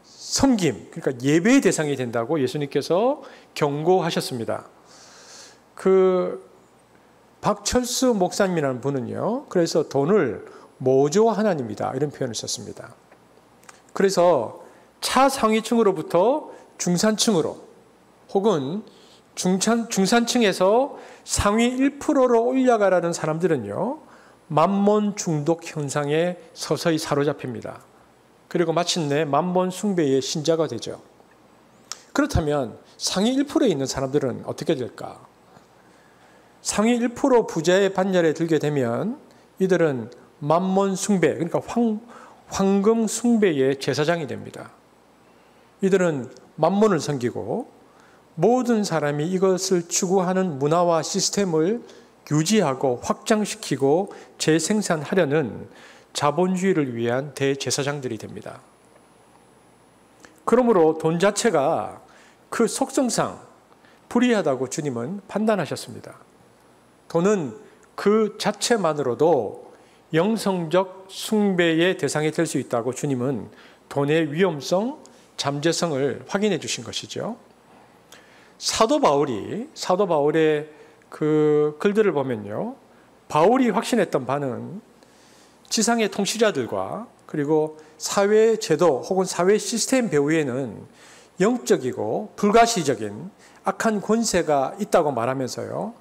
섬김, 그러니까 예배의 대상이 된다고 예수님께서 경고하셨습니다. 박철수 목사님이라는 분은요, 그래서 돈을 모조 하나님이다, 이런 표현을 썼습니다. 그래서 차상위층으로부터 중산층으로 혹은 중산층에서 상위 1%로 올라가라는 사람들은요, 만몬 중독 현상에 서서히 사로잡힙니다. 그리고 마침내 만몬 숭배의 신자가 되죠. 그렇다면 상위 1%에 있는 사람들은 어떻게 될까? 상위 1% 부자의 반열에 들게 되면 이들은 만몬 숭배, 그러니까 황금 숭배의 제사장이 됩니다. 이들은 만몬을 섬기고 모든 사람이 이것을 추구하는 문화와 시스템을 유지하고 확장시키고 재생산하려는 자본주의를 위한 대제사장들이 됩니다. 그러므로 돈 자체가 그 속성상 불의하다고 주님은 판단하셨습니다. 돈은 그 자체만으로도 영성적 숭배의 대상이 될 수 있다고 주님은 돈의 위험성, 잠재성을 확인해 주신 것이죠. 사도 바울의 그 글들을 보면요, 바울이 확신했던 바는 지상의 통치자들과 그리고 사회 제도 혹은 사회 시스템 배후에는 영적이고 불가시적인 악한 권세가 있다고 말하면서요,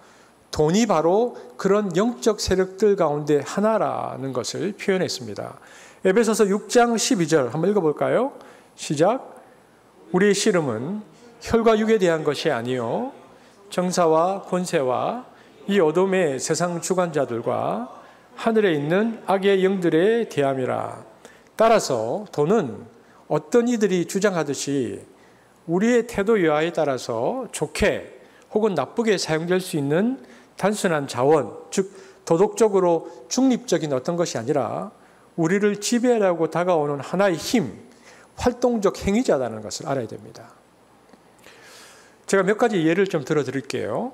돈이 바로 그런 영적 세력들 가운데 하나라는 것을 표현했습니다. 에베소서 6장 12절 한번 읽어볼까요? 시작. 우리의 씨름은 혈과 육에 대한 것이 아니요 정사와 권세와 이 어둠의 세상 주관자들과 하늘에 있는 악의 영들에 대함이라. 따라서 돈은 어떤 이들이 주장하듯이 우리의 태도 여하에 따라서 좋게 혹은 나쁘게 사용될 수 있는 단순한 자원, 즉 도덕적으로 중립적인 어떤 것이 아니라 우리를 지배하려고 다가오는 하나의 힘, 활동적 행위자라는 것을 알아야 됩니다. 제가 몇 가지 예를 좀 들어드릴게요.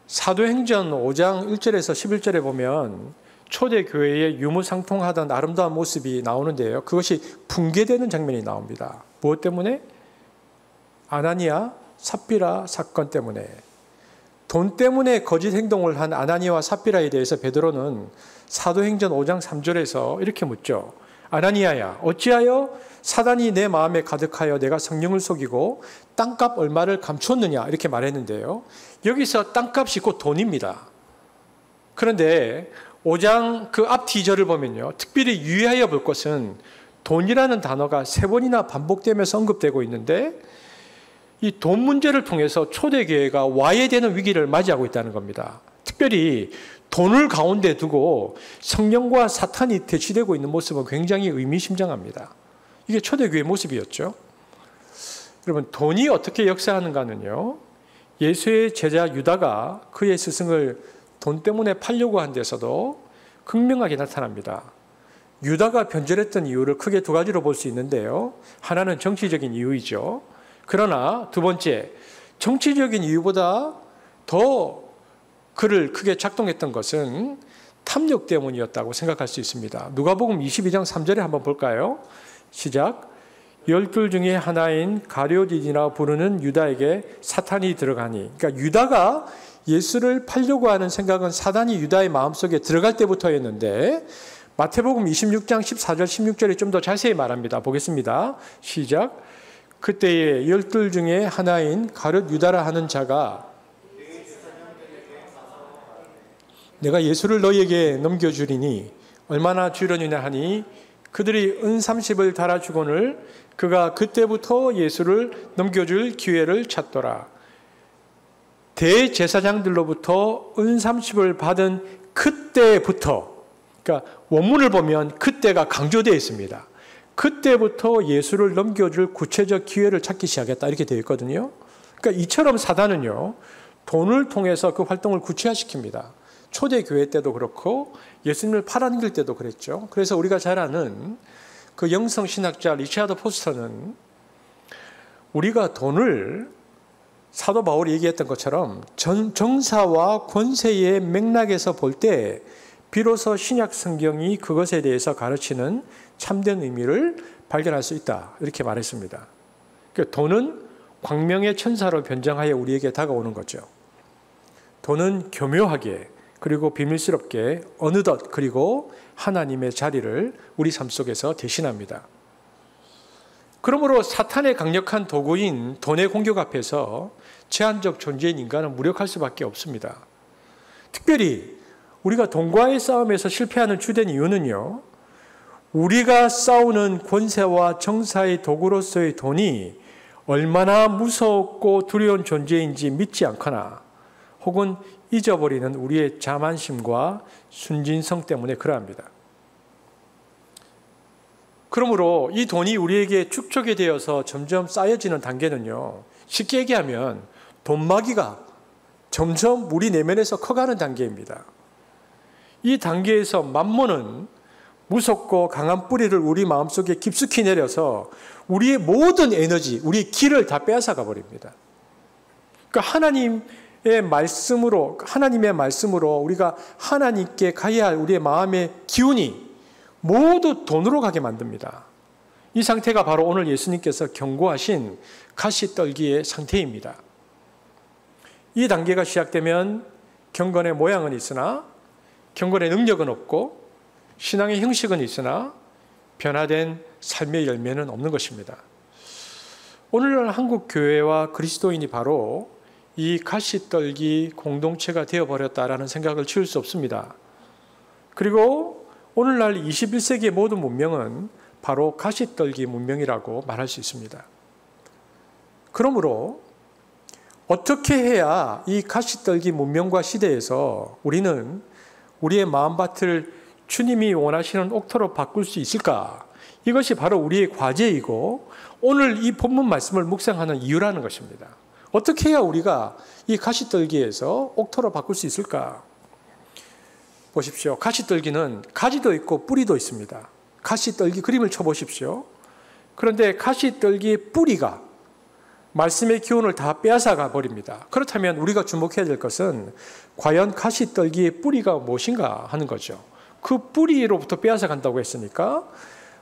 사도행전 5장 1절에서 11절에 보면 초대교회의 유무상통하던 아름다운 모습이 나오는데요. 그것이 붕괴되는 장면이 나옵니다. 무엇 때문에? 아나니아, 삽비라 사건 때문에. 돈 때문에 거짓 행동을 한 아나니아와 삽비라에 대해서 베드로는 사도행전 5장 3절에서 이렇게 묻죠. 아나니아야, 어찌하여 사단이 내 마음에 가득하여 내가 성령을 속이고 땅값 얼마를 감추었느냐 이렇게 말했는데요. 여기서 땅값이 곧 돈입니다. 그런데 5장 그 앞 뒤절을 보면요, 특별히 유의하여 볼 것은 돈이라는 단어가 3번이나 반복되면서 언급되고 있는데 이 돈 문제를 통해서 초대교회가 와해되는 위기를 맞이하고 있다는 겁니다. 특별히 돈을 가운데 두고 성령과 사탄이 대치되고 있는 모습은 굉장히 의미심장합니다. 이게 초대교회의 모습이었죠. 여러분, 돈이 어떻게 역사하는가는요, 예수의 제자 유다가 그의 스승을 돈 때문에 팔려고 한 데서도 극명하게 나타납니다. 유다가 변절했던 이유를 크게 2가지로 볼 수 있는데요. 하나는 정치적인 이유이죠. 그러나 두 번째, 정치적인 이유보다 더 그를 크게 작동했던 것은 탐욕 때문이었다고 생각할 수 있습니다. 누가복음 22장 3절에 한번 볼까요? 시작. 12 중에 하나인 가룟유다라 부르는 유다에게 사탄이 들어가니. 그러니까 유다가 예수를 팔려고 하는 생각은 사단이 유다의 마음속에 들어갈 때부터였는데 마태복음 26장 14절 16절에 좀 더 자세히 말합니다. 보겠습니다. 시작. 그때에 12 중에 하나인 가룟유다라 하는 자가 내가 예수를 너희에게 넘겨주리니 얼마나 주려느냐 하니 그들이 은 30을 달아주거늘 그가 그때부터 예수를 넘겨줄 기회를 찾더라. 대제사장들로부터 은 30을 받은 그때부터, 그러니까 원문을 보면 그때가 강조되어 있습니다. 그때부터 예수를 넘겨줄 구체적 기회를 찾기 시작했다 이렇게 되어 있거든요. 그러니까 이처럼 사단은요, 돈을 통해서 그 활동을 구체화시킵니다. 초대교회 때도 그렇고 예수님을 팔아넘길 때도 그랬죠. 그래서 우리가 잘 아는 그 영성신학자 리차드 포스터는 우리가 돈을 사도 바울이 얘기했던 것처럼 정사와 권세의 맥락에서 볼 때 비로소 신약 성경이 그것에 대해서 가르치는 참된 의미를 발견할 수 있다 이렇게 말했습니다. 그러니까 돈은 광명의 천사로 변장하여 우리에게 다가오는 거죠. 돈은 교묘하게 그리고 비밀스럽게 어느덧 그리고 하나님의 자리를 우리 삶 속에서 대신합니다. 그러므로 사탄의 강력한 도구인 돈의 공격 앞에서 제한적 존재인 인간은 무력할 수밖에 없습니다. 특별히 우리가 돈과의 싸움에서 실패하는 주된 이유는요, 우리가 싸우는 권세와 정사의 도구로서의 돈이 얼마나 무섭고 두려운 존재인지 믿지 않거나 혹은 잊어버리는 우리의 자만심과 순진성 때문에 그러합니다. 그러므로 이 돈이 우리에게 축적이 되어서 점점 쌓여지는 단계는요, 쉽게 얘기하면 돈마기가 점점 우리 내면에서 커가는 단계입니다. 이 단계에서 만몬은 무섭고 강한 뿌리를 우리 마음속에 깊숙이 내려서 우리의 모든 에너지, 우리의 기를 다 빼앗아가 버립니다. 그러니까 하나님의 말씀으로 우리가 하나님께 가야 할 우리의 마음의 기운이 모두 돈으로 가게 만듭니다. 이 상태가 바로 오늘 예수님께서 경고하신 가시떨기의 상태입니다. 이 단계가 시작되면 경건의 모양은 있으나 경건의 능력은 없고 신앙의 형식은 있으나 변화된 삶의 열매는 없는 것입니다. 오늘날 한국 교회와 그리스도인이 바로 이 가시떨기 공동체가 되어버렸다라는 생각을 지울 수 없습니다. 그리고 오늘날 21세기의 모든 문명은 바로 가시떨기 문명이라고 말할 수 있습니다. 그러므로 어떻게 해야 이 가시떨기 문명과 시대에서 우리는 우리의 마음밭을 주님이 원하시는 옥토로 바꿀 수 있을까? 이것이 바로 우리의 과제이고 오늘 이 본문 말씀을 묵상하는 이유라는 것입니다. 어떻게 해야 우리가 이 가시떨기에서 옥토로 바꿀 수 있을까? 보십시오. 가시떨기는 가지도 있고 뿌리도 있습니다. 가시떨기 그림을 쳐보십시오. 그런데 가시떨기의 뿌리가 말씀의 기운을 다 빼앗아가 버립니다. 그렇다면 우리가 주목해야 될 것은 과연 가시떨기의 뿌리가 무엇인가 하는 거죠. 그 뿌리로부터 빼앗아 간다고 했으니까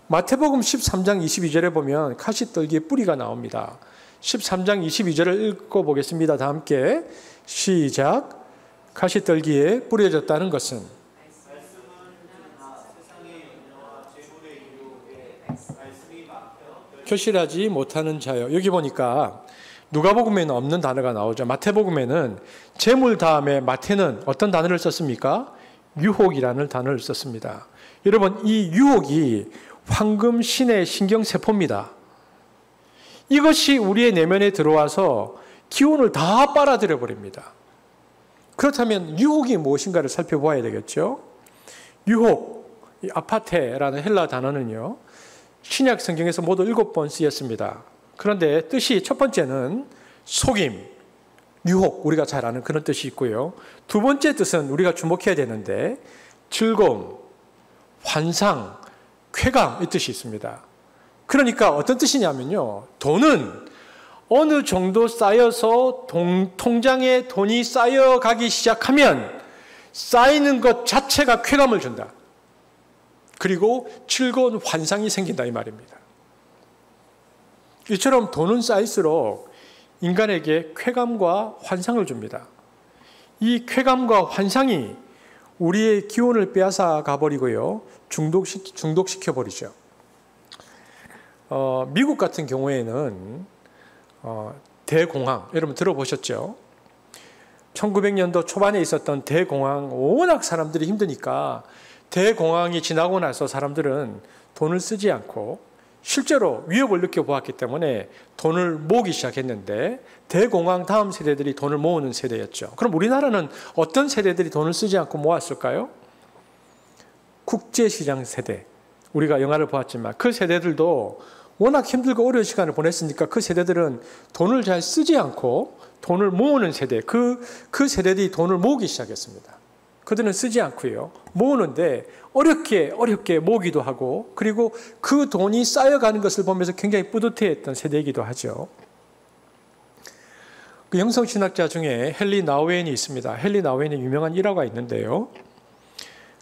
마태복음 13장 22절에 보면 가시떨기의 뿌리가 나옵니다. 13장 22절을 읽어보겠습니다. 다 함께 시작. 가시떨기에 뿌려졌다는 것은 결실하지 못하는 자요. 여기 보니까 누가복음에는 없는 단어가 나오죠. 마태복음에는 재물 다음에 마태는 어떤 단어를 썼습니까? 유혹이라는 단어를 썼습니다. 여러분, 이 유혹이 황금 신의 신경세포입니다. 이것이 우리의 내면에 들어와서 기운을 다 빨아들여 버립니다. 그렇다면 유혹이 무엇인가를 살펴보아야 되겠죠. 유혹, 이 아파테라는 헬라 단어는요, 신약 성경에서 모두 7번 쓰였습니다. 그런데 뜻이 첫 번째는 속임, 유혹, 우리가 잘 아는 그런 뜻이 있고요. 두 번째 뜻은 우리가 주목해야 되는데 즐거움, 환상, 쾌감 이 뜻이 있습니다. 그러니까 어떤 뜻이냐면요, 돈은 어느 정도 쌓여서 통장에 돈이 쌓여가기 시작하면 쌓이는 것 자체가 쾌감을 준다. 그리고 즐거운 환상이 생긴다 이 말입니다. 이처럼 돈은 쌓일수록 인간에게 쾌감과 환상을 줍니다. 이 쾌감과 환상이 우리의 기운을 빼앗아 가버리고요, 중독시켜버리죠. 미국 같은 경우에는 대공황, 여러분 들어보셨죠? 1900년도 초반에 있었던 대공황, 워낙 사람들이 힘드니까 대공황이 지나고 나서 사람들은 돈을 쓰지 않고 실제로 위협을 느껴보았기 때문에 돈을 모으기 시작했는데 대공황 다음 세대들이 돈을 모으는 세대였죠. 그럼 우리나라는 어떤 세대들이 돈을 쓰지 않고 모았을까요? 국제시장 세대. 우리가 영화를 보았지만 그 세대들도 워낙 힘들고 어려운 시간을 보냈으니까 그 세대들은 돈을 잘 쓰지 않고 돈을 모으는 세대, 그 세대들이 돈을 모으기 시작했습니다. 그들은 쓰지 않고요, 모으는데 어렵게 모으기도 하고, 그리고 그 돈이 쌓여가는 것을 보면서 굉장히 뿌듯해했던 세대이기도 하죠. 그 영성신학자 중에 헨리 나우엔이 있습니다. 헨리 나우엔의 유명한 일화가 있는데요,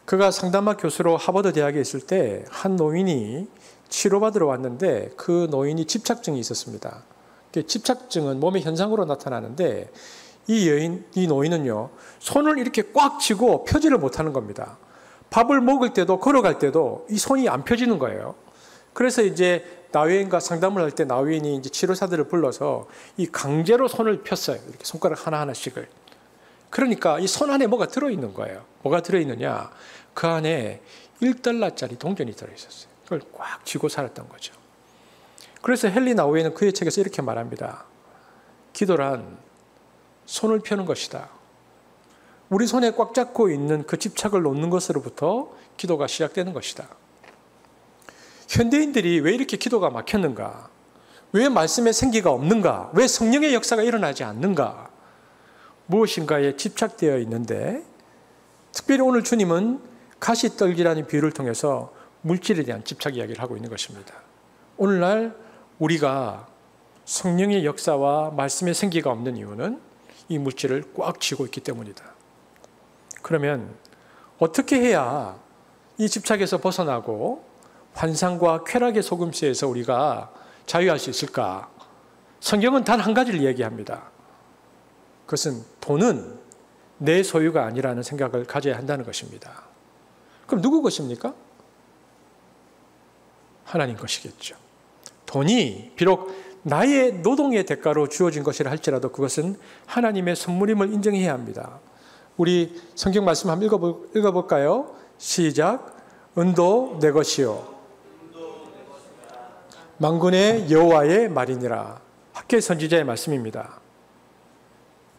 그가 상담학 교수로 하버드 대학에 있을 때 한 노인이 치료받으러 왔는데 그 노인이 집착증이 있었습니다. 집착증은 몸의 현상으로 나타나는데 이 노인은요, 손을 이렇게 꽉 쥐고 펴지를 못하는 겁니다. 밥을 먹을 때도 걸어갈 때도 이 손이 안 펴지는 거예요. 그래서 이제 나우엔과 상담을 할 때 나우엔이 이제 치료사들을 불러서 이 강제로 손을 폈어요. 이렇게 손가락 하나하나씩을. 그러니까 이 손 안에 뭐가 들어있는 거예요. 뭐가 들어있느냐? 그 안에 $1짜리 동전이 들어있었어요. 그걸 꽉 쥐고 살았던 거죠. 그래서 헨리 나우에는 그의 책에서 이렇게 말합니다. 기도란 손을 펴는 것이다. 우리 손에 꽉 잡고 있는 그 집착을 놓는 것으로부터 기도가 시작되는 것이다. 현대인들이 왜 이렇게 기도가 막혔는가? 왜 말씀의 생기가 없는가? 왜 성령의 역사가 일어나지 않는가? 무엇인가에 집착되어 있는데, 특별히 오늘 주님은 가시떨기라는 비유를 통해서 물질에 대한 집착 이야기를 하고 있는 것입니다. 오늘날 우리가 성령의 역사와 말씀의 생기가 없는 이유는 이 물질을 꽉 쥐고 있기 때문이다. 그러면 어떻게 해야 이 집착에서 벗어나고 환상과 쾌락의 속임수에서 우리가 자유할 수 있을까? 성경은 단 한 가지를 얘기합니다. 그것은 돈은 내 소유가 아니라는 생각을 가져야 한다는 것입니다. 그럼 누구 것입니까? 하나님 것이겠죠. 돈이 비록 나의 노동의 대가로 주어진 것이라 할지라도 그것은 하나님의 선물임을 인정해야 합니다. 우리 성경 말씀 한번 읽어볼까요? 시작. 은도 내 것이요 만군의 여호와의 말이니라. 학개 선지자의 말씀입니다.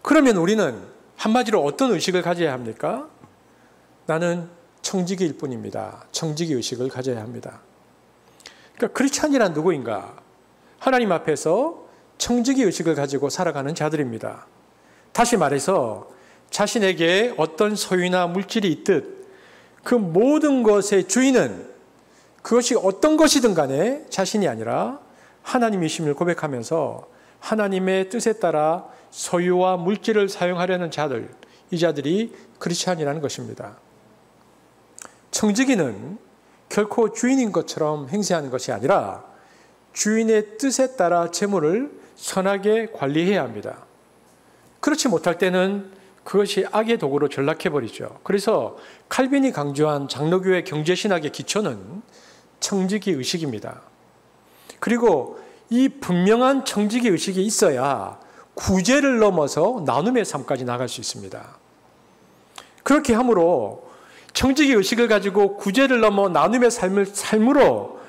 그러면 우리는 한마디로 어떤 의식을 가져야 합니까? 나는 청지기일 뿐입니다. 청지기 의식을 가져야 합니다. 그러니까 크리스찬이란 누구인가? 하나님 앞에서 청지기 의식을 가지고 살아가는 자들입니다. 다시 말해서 자신에게 어떤 소유나 물질이 있듯 그 모든 것의 주인은 그것이 어떤 것이든 간에 자신이 아니라 하나님이심을 고백하면서 하나님의 뜻에 따라 소유와 물질을 사용하려는 자들, 이 자들이 크리스찬이라는 것입니다. 청지기는 결코 주인인 것처럼 행세하는 것이 아니라 주인의 뜻에 따라 재물을 선하게 관리해야 합니다. 그렇지 못할 때는 그것이 악의 도구로 전락해버리죠. 그래서 칼빈이 강조한 장로교의 경제신학의 기초는 청지기 의식입니다. 그리고 이 분명한 청지기 의식이 있어야 구제를 넘어서 나눔의 삶까지 나갈 수 있습니다. 그렇게 함으로 청지기 의식을 가지고 구제를 넘어 나눔의 삶으로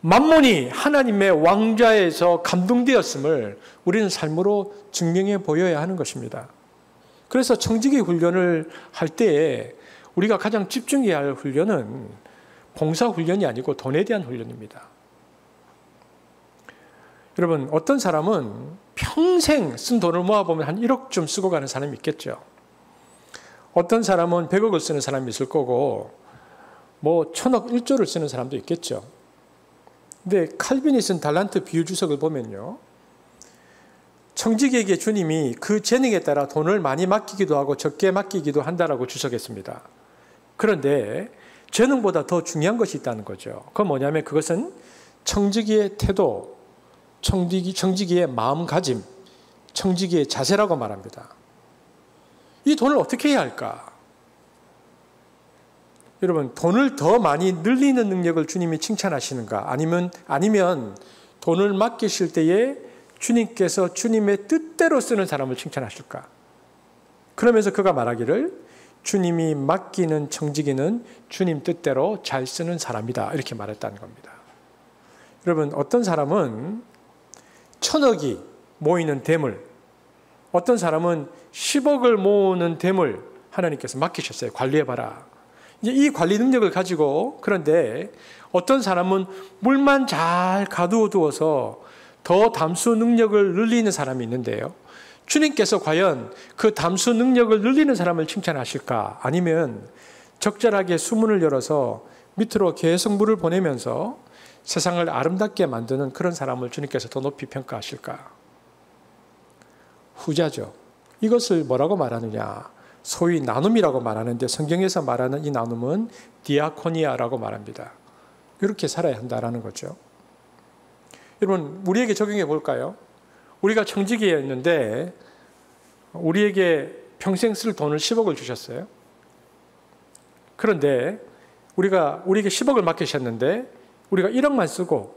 만몬이 하나님의 왕좌에서 감동되었음을 우리는 삶으로 증명해 보여야 하는 것입니다. 그래서 청지기 훈련을 할 때에 우리가 가장 집중해야 할 훈련은 봉사훈련이 아니고 돈에 대한 훈련입니다. 여러분, 어떤 사람은 평생 쓴 돈을 모아보면 한 1억쯤 쓰고 가는 사람이 있겠죠. 어떤 사람은 100억을 쓰는 사람이 있을 거고 뭐 1000억, 1조를 쓰는 사람도 있겠죠. 근데 칼빈이 쓴 달란트 비유 주석을 보면요, 청지기에게 주님이 그 재능에 따라 돈을 많이 맡기기도 하고 적게 맡기기도 한다라고 주석했습니다. 그런데 재능보다 더 중요한 것이 있다는 거죠. 그건 뭐냐면 그것은 청지기의 태도, 청지기의 마음가짐, 청지기의 자세라고 말합니다. 이 돈을 어떻게 해야 할까? 여러분, 돈을 더 많이 늘리는 능력을 주님이 칭찬하시는가? 아니면 돈을 맡기실 때에 주님께서 주님의 뜻대로 쓰는 사람을 칭찬하실까? 그러면서 그가 말하기를 주님이 맡기는 청지기는 주님 뜻대로 잘 쓰는 사람이다, 이렇게 말했다는 겁니다. 여러분, 어떤 사람은 1000억이 모이는 대물, 어떤 사람은 10억을 모으는 대물 하나님께서 맡기셨어요. 관리해봐라. 이제 이 관리 능력을 가지고, 그런데 어떤 사람은 물만 잘 가두어 두어서 더 담수 능력을 늘리는 사람이 있는데요, 주님께서 과연 그 담수 능력을 늘리는 사람을 칭찬하실까? 아니면 적절하게 수문을 열어서 밑으로 계속 물을 보내면서 세상을 아름답게 만드는 그런 사람을 주님께서 더 높이 평가하실까? 후자죠. 이것을 뭐라고 말하느냐? 소위 나눔이라고 말하는데 성경에서 말하는 이 나눔은 디아코니아라고 말합니다. 이렇게 살아야 한다라는 거죠. 여러분, 우리에게 적용해 볼까요? 우리가 청지기였는데 우리에게 평생 쓸 돈을 10억을 주셨어요. 그런데 우리에게 10억을 맡기셨는데 우리가 1억만 쓰고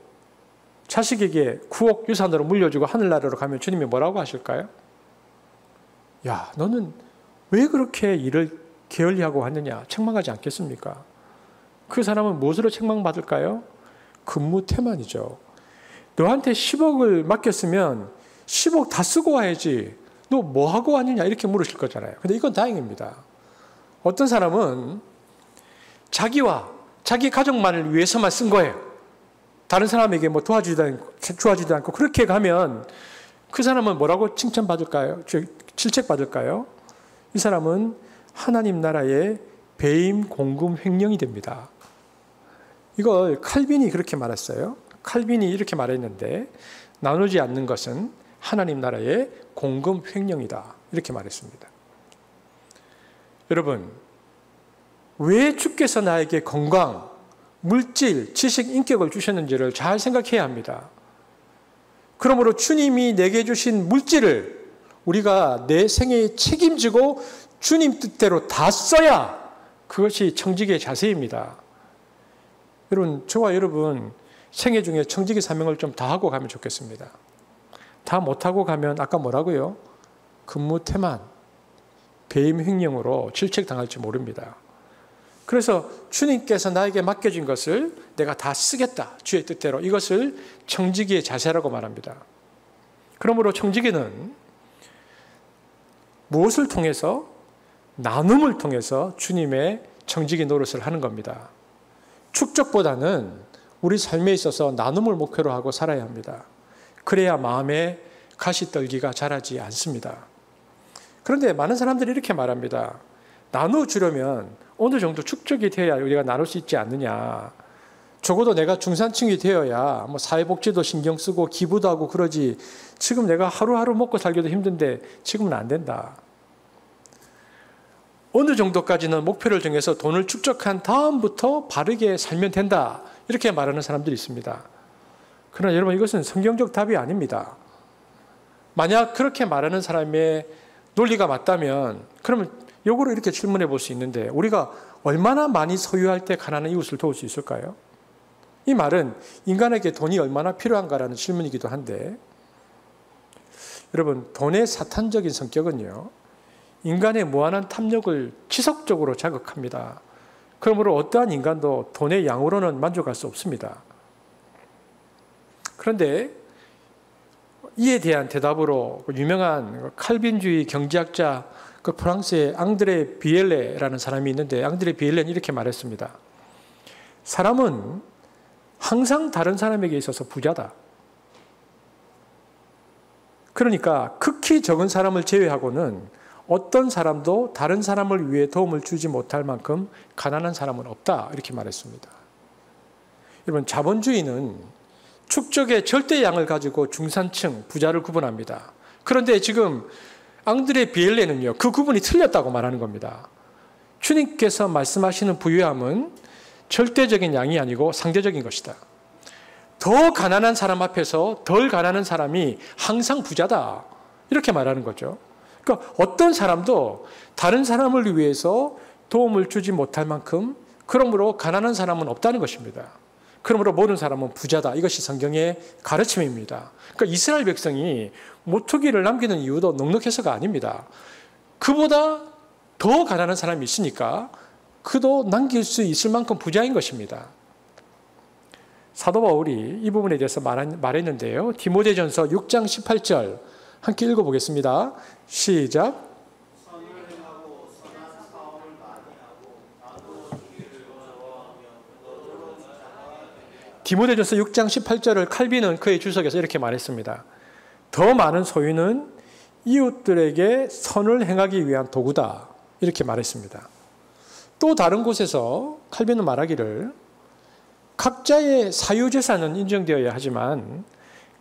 자식에게 9억 유산으로 물려주고 하늘나라로 가면 주님이 뭐라고 하실까요? 야, 너는 왜 그렇게 일을 게을리하고 왔느냐? 책망하지 않겠습니까? 그 사람은 무엇으로 책망받을까요? 근무 태만이죠. 너한테 10억을 맡겼으면 10억 다 쓰고 와야지. 너 뭐 하고 왔느냐 이렇게 물으실 거잖아요. 근데 이건 다행입니다. 어떤 사람은 자기와 자기 가족만을 위해서만 쓴 거예요. 다른 사람에게 뭐 도와주지도 않고 그렇게 가면 그 사람은 뭐라고 칭찬받을까요? 질책받을까요? 이 사람은 하나님 나라의 배임 공금 횡령이 됩니다. 이걸 칼빈이 그렇게 말했어요. 칼빈이 이렇게 말했는데 나누지 않는 것은 하나님 나라의 공금 횡령이다. 이렇게 말했습니다. 여러분, 왜 주께서 나에게 건강, 물질, 지식, 인격을 주셨는지를 잘 생각해야 합니다. 그러므로 주님이 내게 주신 물질을 우리가 내 생애에 책임지고 주님 뜻대로 다 써야 그것이 청지기의 자세입니다. 여러분, 저와 여러분 생애 중에 청지기 사명을 좀 다 하고 가면 좋겠습니다. 다 못하고 가면 아까 뭐라고요? 근무태만, 배임 횡령으로 질책당할지 모릅니다. 그래서 주님께서 나에게 맡겨진 것을 내가 다 쓰겠다. 주의 뜻대로. 이것을 청지기의 자세라고 말합니다. 그러므로 청지기는 무엇을 통해서? 나눔을 통해서 주님의 청지기 노릇을 하는 겁니다. 축적보다는 우리 삶에 있어서 나눔을 목표로 하고 살아야 합니다. 그래야 마음에 가시떨기가 자라지 않습니다. 그런데 많은 사람들이 이렇게 말합니다. 나눠주려면 어느 정도 축적이 되어야 우리가 나눌 수 있지 않느냐. 적어도 내가 중산층이 되어야 뭐 사회복지도 신경 쓰고 기부도 하고 그러지. 지금 내가 하루하루 먹고 살기도 힘든데 지금은 안 된다. 어느 정도까지는 목표를 정해서 돈을 축적한 다음부터 바르게 살면 된다. 이렇게 말하는 사람들이 있습니다. 그러나 여러분, 이것은 성경적 답이 아닙니다. 만약 그렇게 말하는 사람의 논리가 맞다면 그러면 역으로 이렇게 질문해 볼 수 있는데 우리가 얼마나 많이 소유할 때 가난한 이웃을 도울 수 있을까요? 이 말은 인간에게 돈이 얼마나 필요한가라는 질문이기도 한데 여러분, 돈의 사탄적인 성격은요, 인간의 무한한 탐욕을 지속적으로 자극합니다. 그러므로 어떠한 인간도 돈의 양으로는 만족할 수 없습니다. 그런데 이에 대한 대답으로 유명한 칼빈주의 경제학자 그 프랑스의 앙드레 비엘레라는 사람이 있는데 앙드레 비엘레는 이렇게 말했습니다. 사람은 항상 다른 사람에게 있어서 부자다. 그러니까 극히 적은 사람을 제외하고는 어떤 사람도 다른 사람을 위해 도움을 주지 못할 만큼 가난한 사람은 없다. 이렇게 말했습니다. 여러분, 자본주의는 축적의 절대량을 가지고 중산층, 부자를 구분합니다. 그런데 지금 앙드레 비엘레는요, 그 구분이 틀렸다고 말하는 겁니다. 주님께서 말씀하시는 부유함은 절대적인 양이 아니고 상대적인 것이다. 더 가난한 사람 앞에서 덜 가난한 사람이 항상 부자다. 이렇게 말하는 거죠. 그러니까 어떤 사람도 다른 사람을 위해서 도움을 주지 못할 만큼 그러므로 가난한 사람은 없다는 것입니다. 그러므로 모든 사람은 부자다. 이것이 성경의 가르침입니다. 그러니까 이스라엘 백성이 모투기를 남기는 이유도 넉넉해서가 아닙니다. 그보다 더 가난한 사람이 있으니까 그도 남길 수 있을 만큼 부자인 것입니다. 사도 바울이 이 부분에 대해서 말했는데요. 디모데전서 6장 18절 함께 읽어보겠습니다. 시작. 디모데전서 6장 18절을 칼빈은 그의 주석에서 이렇게 말했습니다. 더 많은 소유는 이웃들에게 선을 행하기 위한 도구다. 이렇게 말했습니다. 또 다른 곳에서 칼빈은 말하기를 각자의 사유재산은 인정되어야 하지만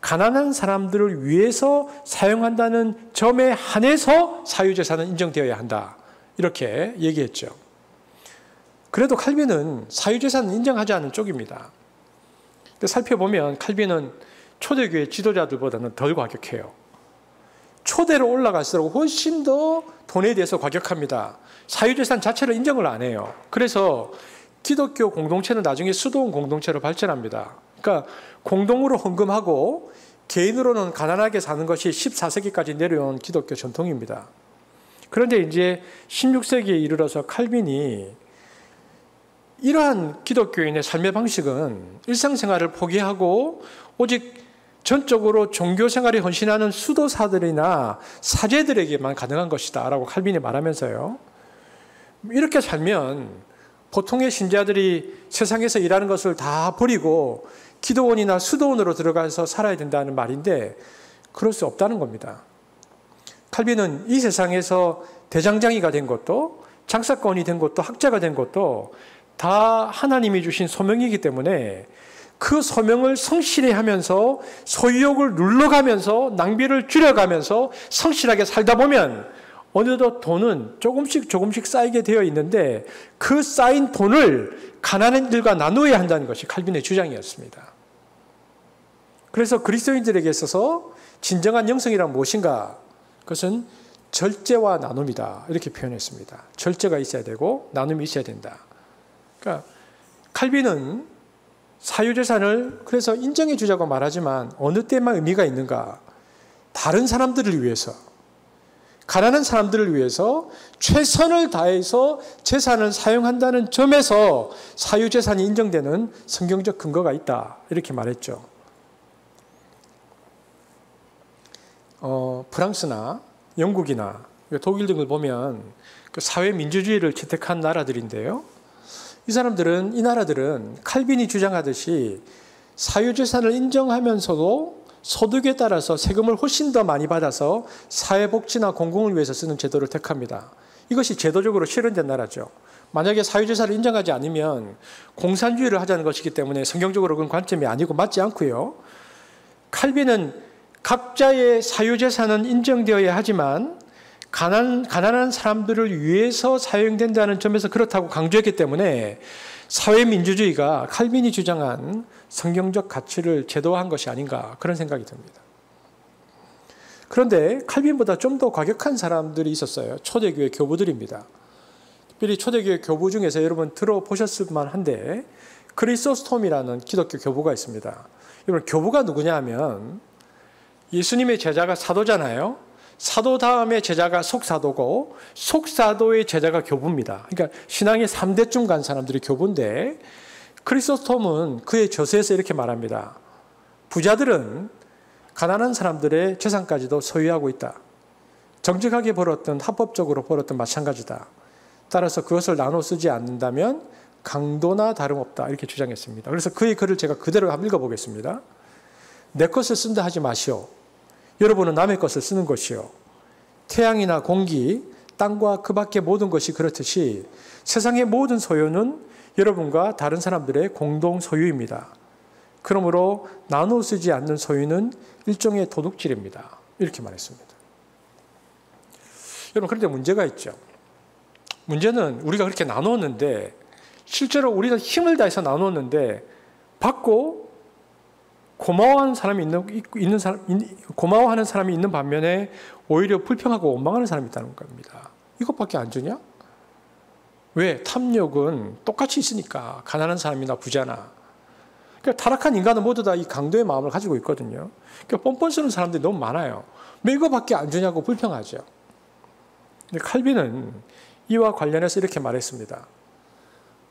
가난한 사람들을 위해서 사용한다는 점에 한해서 사유재산은 인정되어야 한다. 이렇게 얘기했죠. 그래도 칼빈은 사유재산은 인정하지 않는 쪽입니다. 살펴보면 칼빈은 초대교회 지도자들보다는 덜 과격해요. 초대로 올라갈수록 훨씬 더 돈에 대해서 과격합니다. 사유재산 자체를 인정을 안 해요. 그래서 기독교 공동체는 나중에 수도원 공동체로 발전합니다. 그러니까 공동으로 헌금하고 개인으로는 가난하게 사는 것이 14세기까지 내려온 기독교 전통입니다. 그런데 이제 16세기에 이르러서 칼빈이 이러한 기독교인의 삶의 방식은 일상생활을 포기하고 오직 전적으로 종교 생활에 헌신하는 수도사들이나 사제들에게만 가능한 것이다 라고 칼빈이 말하면서요. 이렇게 살면 보통의 신자들이 세상에서 일하는 것을 다 버리고 기도원이나 수도원으로 들어가서 살아야 된다는 말인데 그럴 수 없다는 겁니다. 칼빈은 이 세상에서 대장장이가 된 것도 장사건이 된 것도 학자가 된 것도 다 하나님이 주신 소명이기 때문에 그 소명을 성실히 하면서 소유욕을 눌러가면서 낭비를 줄여가면서 성실하게 살다 보면 어느덧 돈은 조금씩 쌓이게 되어 있는데 그 쌓인 돈을 가난한 이들과 나누어야 한다는 것이 칼빈의 주장이었습니다. 그래서 그리스도인들에게 있어서 진정한 영성이란 무엇인가? 그것은 절제와 나눔이다. 이렇게 표현했습니다. 절제가 있어야 되고 나눔이 있어야 된다. 그러니까 칼빈은 사유재산을 그래서 인정해 주자고 말하지만 어느 때만 의미가 있는가? 다른 사람들을 위해서, 가난한 사람들을 위해서 최선을 다해서 재산을 사용한다는 점에서 사유재산이 인정되는 성경적 근거가 있다. 이렇게 말했죠. 프랑스나 영국이나 독일 등을 보면 그 사회민주주의를 채택한 나라들인데요. 이 나라들은 칼빈이 주장하듯이 사유재산을 인정하면서도 소득에 따라서 세금을 훨씬 더 많이 받아서 사회복지나 공공을 위해서 쓰는 제도를 택합니다. 이것이 제도적으로 실현된 나라죠. 만약에 사유재산을 인정하지 않으면 공산주의를 하자는 것이기 때문에 성경적으로 그건 관점이 아니고 맞지 않고요. 칼빈은 각자의 사유재산은 인정되어야 하지만 가난한 사람들을 위해서 사용된다는 점에서 그렇다고 강조했기 때문에 사회민주주의가 칼빈이 주장한 성경적 가치를 제도화한 것이 아닌가 그런 생각이 듭니다. 그런데 칼빈보다 좀 더 과격한 사람들이 있었어요. 초대교회 교부들입니다. 특별히 초대교회 교부 중에서 여러분 들어보셨을 만한데 크리소스톰이라는 기독교 교부가 있습니다. 여러분 교부가 누구냐 하면 예수님의 제자가 사도잖아요. 사도 다음에 제자가 속사도고 속사도의 제자가 교부입니다. 그러니까 신앙의 3대쯤 간 사람들이 교부인데 크리소스톰은 그의 저서에서 이렇게 말합니다. 부자들은 가난한 사람들의 재산까지도 소유하고 있다. 정직하게 벌었든 합법적으로 벌었든 마찬가지다. 따라서 그것을 나눠 쓰지 않는다면 강도나 다름없다. 이렇게 주장했습니다. 그래서 그의 글을 제가 그대로 한번 읽어보겠습니다. 내 것을 쓴다 하지 마시오. 여러분은 남의 것을 쓰는 것이요. 태양이나 공기, 땅과 그 밖의 모든 것이 그렇듯이 세상의 모든 소유는 여러분과 다른 사람들의 공동 소유입니다. 그러므로 나눠 쓰지 않는 소유는 일종의 도둑질입니다. 이렇게 말했습니다. 여러분, 그런데 문제가 있죠. 문제는 우리가 그렇게 나눴는데 실제로 우리가 힘을 다해서 나눴는데 받고 고마워하는 사람이 고마워하는 사람이 있는 반면에 오히려 불평하고 원망하는 사람이 있다는 겁니다. 이것밖에 안 주냐? 왜? 탐욕은 똑같이 있으니까 가난한 사람이나 부자나. 그러니까 타락한 인간은 모두 다 이 강도의 마음을 가지고 있거든요. 그러니까 뻔뻔 쓰는 사람들이 너무 많아요. 왜 이거밖에 안 주냐고 불평하죠. 근데 칼빈은 이와 관련해서 이렇게 말했습니다.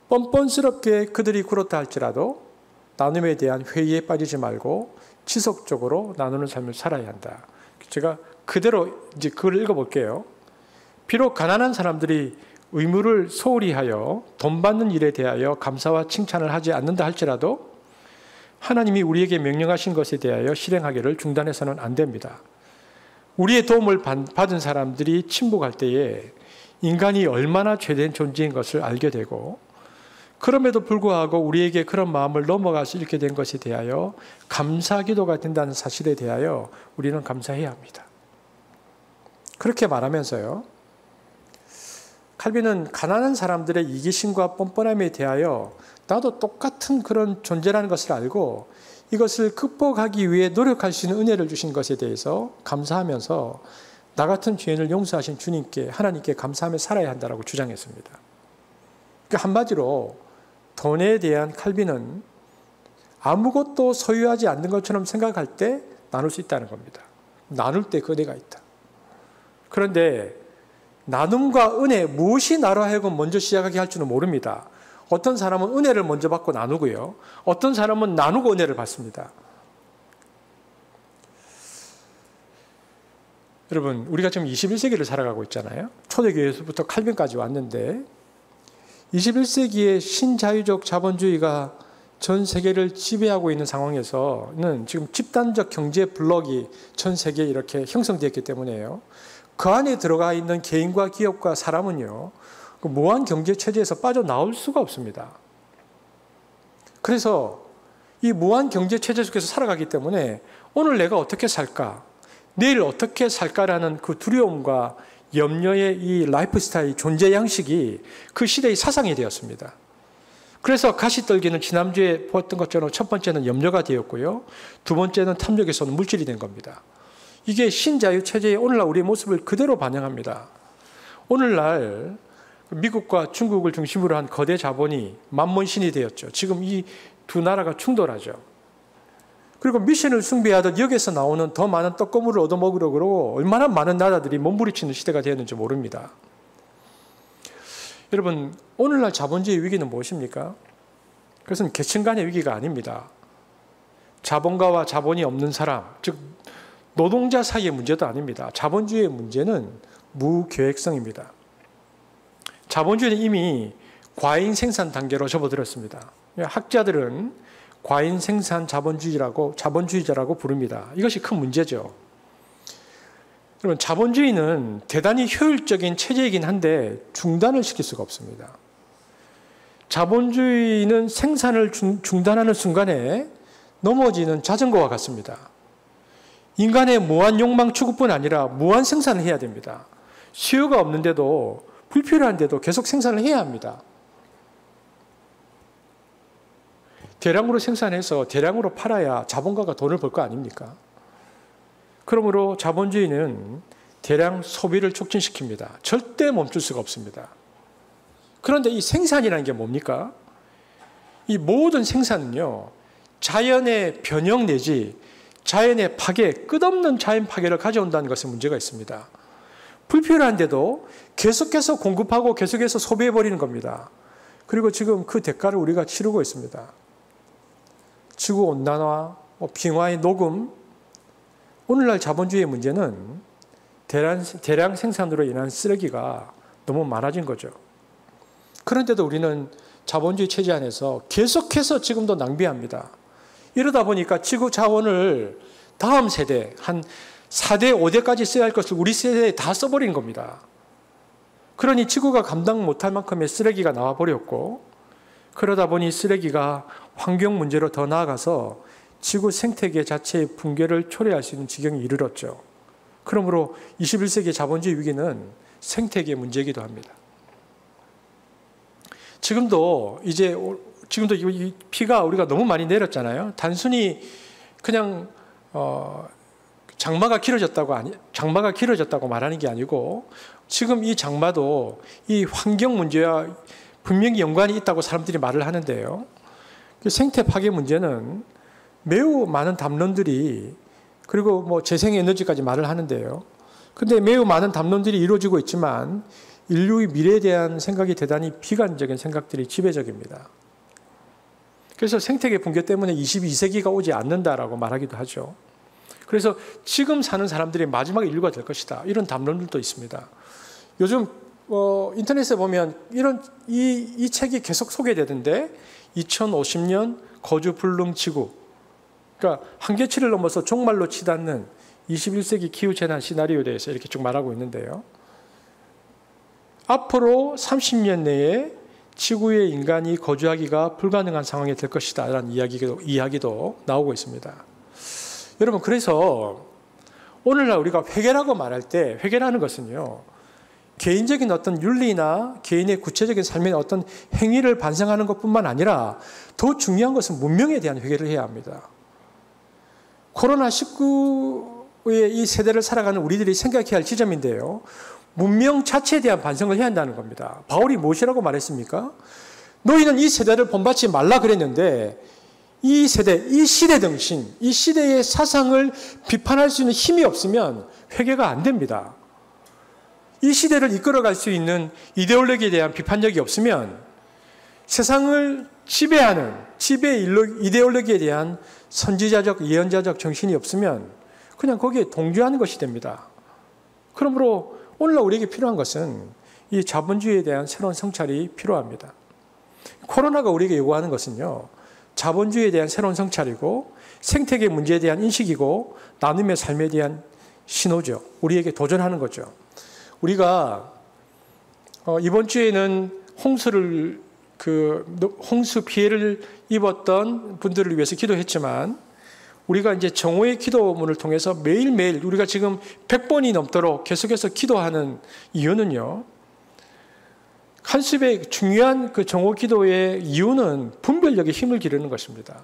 뻔뻔스럽게 그들이 굴었다 할지라도 나눔에 대한 회의에 빠지지 말고 지속적으로 나누는 삶을 살아야 한다. 제가 그대로 이제 글을 읽어볼게요. 비록 가난한 사람들이 의무를 소홀히 하여 돈 받는 일에 대하여 감사와 칭찬을 하지 않는다 할지라도 하나님이 우리에게 명령하신 것에 대하여 실행하기를 중단해서는 안 됩니다. 우리의 도움을 받은 사람들이 침묵할 때에 인간이 얼마나 죄된 존재인 것을 알게 되고 그럼에도 불구하고 우리에게 그런 마음을 넘어갈 수 있게 된 것에 대하여 감사 기도가 된다는 사실에 대하여 우리는 감사해야 합니다. 그렇게 말하면서요. 칼빈은 가난한 사람들의 이기심과 뻔뻔함에 대하여 나도 똑같은 그런 존재라는 것을 알고 이것을 극복하기 위해 노력할 수 있는 은혜를 주신 것에 대해서 감사하면서 나 같은 죄인을 용서하신 주님께 하나님께 감사하며 살아야 한다라고 주장했습니다. 그러니까 한마디로 돈에 대한 칼빈은 아무것도 소유하지 않는 것처럼 생각할 때 나눌 수 있다는 겁니다. 나눌 때 그 은혜가 있다. 그런데 나눔과 은혜 무엇이 나로 하여금 먼저 시작하게 할 줄은 모릅니다. 어떤 사람은 은혜를 먼저 받고 나누고요. 어떤 사람은 나누고 은혜를 받습니다. 여러분, 우리가 지금 21세기를 살아가고 있잖아요. 초대교회에서부터 칼빈까지 왔는데 21세기의 신자유적 자본주의가 전 세계를 지배하고 있는 상황에서는 지금 집단적 경제 블록이 전 세계에 이렇게 형성되었기 때문에요. 그 안에 들어가 있는 개인과 기업과 사람은요, 그 무한 경제 체제에서 빠져나올 수가 없습니다. 그래서 이 무한 경제 체제 속에서 살아가기 때문에 오늘 내가 어떻게 살까, 내일 어떻게 살까라는 그 두려움과 염려의 이 라이프 스타일, 존재 양식이 그 시대의 사상이 되었습니다. 그래서 가시떨기는 지난주에 보았던 것처럼 첫 번째는 염려가 되었고요. 두 번째는 탐욕에서는 물질이 된 겁니다. 이게 신자유 체제의 오늘날 우리의 모습을 그대로 반영합니다. 오늘날 미국과 중국을 중심으로 한 거대 자본이 만몬신이 되었죠. 지금 이 두 나라가 충돌하죠. 그리고 미션을 숭배하듯 여기서 나오는 더 많은 떡고물을 얻어먹으려고 그러고 얼마나 많은 나라들이 몸부리치는 시대가 되었는지 모릅니다. 여러분, 오늘날 자본주의 위기는 무엇입니까? 그것은 계층 간의 위기가 아닙니다. 자본가와 자본이 없는 사람, 즉 노동자 사이의 문제도 아닙니다. 자본주의의 문제는 무계획성입니다. 자본주의는 이미 과잉 생산 단계로 접어들었습니다. 학자들은 과잉 생산 자본주의자라고 부릅니다. 이것이 큰 문제죠. 여러분, 자본주의는 대단히 효율적인 체제이긴 한데 중단을 시킬 수가 없습니다. 자본주의는 생산을 중단하는 순간에 넘어지는 자전거와 같습니다. 인간의 무한 욕망 추구뿐 아니라 무한 생산을 해야 됩니다. 수요가 없는데도 불필요한데도 계속 생산을 해야 합니다. 대량으로 생산해서 대량으로 팔아야 자본가가 돈을 벌 거 아닙니까? 그러므로 자본주의는 대량 소비를 촉진시킵니다. 절대 멈출 수가 없습니다. 그런데 이 생산이라는 게 뭡니까? 이 모든 생산은요, 자연의 변형 내지 자연의 파괴, 끝없는 자연 파괴를 가져온다는 것에 문제가 있습니다. 불필요한데도 계속해서 공급하고 계속해서 소비해버리는 겁니다. 그리고 지금 그 대가를 우리가 치르고 있습니다. 지구온난화, 빙하의 녹음, 오늘날 자본주의의 문제는 대량 생산으로 인한 쓰레기가 너무 많아진 거죠. 그런데도 우리는 자본주의 체제 안에서 계속해서 지금도 낭비합니다. 이러다 보니까 지구 자원을 다음 세대, 한 4대, 5대까지 써야 할 것을 우리 세대에 다 써버린 겁니다. 그러니 지구가 감당 못할 만큼의 쓰레기가 나와버렸고, 그러다 보니 쓰레기가 환경 문제로 더 나아가서 지구 생태계 자체의 붕괴를 초래할 수 있는 지경에 이르렀죠. 그러므로 21세기 자본주의 위기는 생태계 문제이기도 합니다. 지금도 이 비가 우리가 너무 많이 내렸잖아요. 단순히 그냥 장마가 길어졌다고 말하는 게 아니고, 지금 이 장마도 이 환경 문제와 분명히 연관이 있다고 사람들이 말을 하는데요. 생태 파괴 문제는 매우 많은 담론들이, 그리고 재생에너지까지 말을 하는데요. 근데 매우 많은 담론들이 이루어지고 있지만 인류의 미래에 대한 생각이 대단히 비관적인 생각들이 지배적입니다. 그래서 생태계 붕괴 때문에 22세기가 오지 않는다라고 말하기도 하죠. 그래서 지금 사는 사람들이 마지막 인류가 될 것이다, 이런 담론들도 있습니다. 요즘 인터넷에 보면 이 책이 계속 소개되던데, 2050년 거주 불능 지구, 그러니까 한계치를 넘어서 종말로 치닫는 21세기 기후재난 시나리오에 대해서 이렇게 쭉 말하고 있는데요. 앞으로 30년 내에 지구에 인간이 거주하기가 불가능한 상황이 될 것이다 라는 이야기도 나오고 있습니다. 여러분, 그래서 오늘날 우리가 회개라고 말할 때, 회개라는 것은요, 개인적인 어떤 윤리나 개인의 구체적인 삶의 어떤 행위를 반성하는 것뿐만 아니라 더 중요한 것은 문명에 대한 회개를 해야 합니다. 코로나19의 이 세대를 살아가는 우리들이 생각해야 할 지점인데요. 문명 자체에 대한 반성을 해야 한다는 겁니다. 바울이 무엇이라고 말했습니까? 너희는 이 세대를 본받지 말라 그랬는데, 이 세대, 이 시대 등신, 이 시대의 사상을 비판할 수 있는 힘이 없으면 회개가 안 됩니다. 이 시대를 이끌어갈 수 있는 이데올로기에 대한 비판력이 없으면, 세상을 지배하는 지배 이데올로기에 대한 선지자적, 예언자적 정신이 없으면 그냥 거기에 동조하는 것이 됩니다. 그러므로 오늘날 우리에게 필요한 것은 이 자본주의에 대한 새로운 성찰이 필요합니다. 코로나가 우리에게 요구하는 것은요, 자본주의에 대한 새로운 성찰이고 생태계 문제에 대한 인식이고 나눔의 삶에 대한 신호죠. 우리에게 도전하는 거죠. 우리가 이번 주에는 홍수 피해를 입었던 분들을 위해서 기도했지만 우리가 이제 정오의 기도문을 통해서 매일매일 우리가 지금 100번이 넘도록 계속해서 기도하는 이유는요, 한습의 중요한 그 정오 기도의 이유는 분별력에 힘을 기르는 것입니다.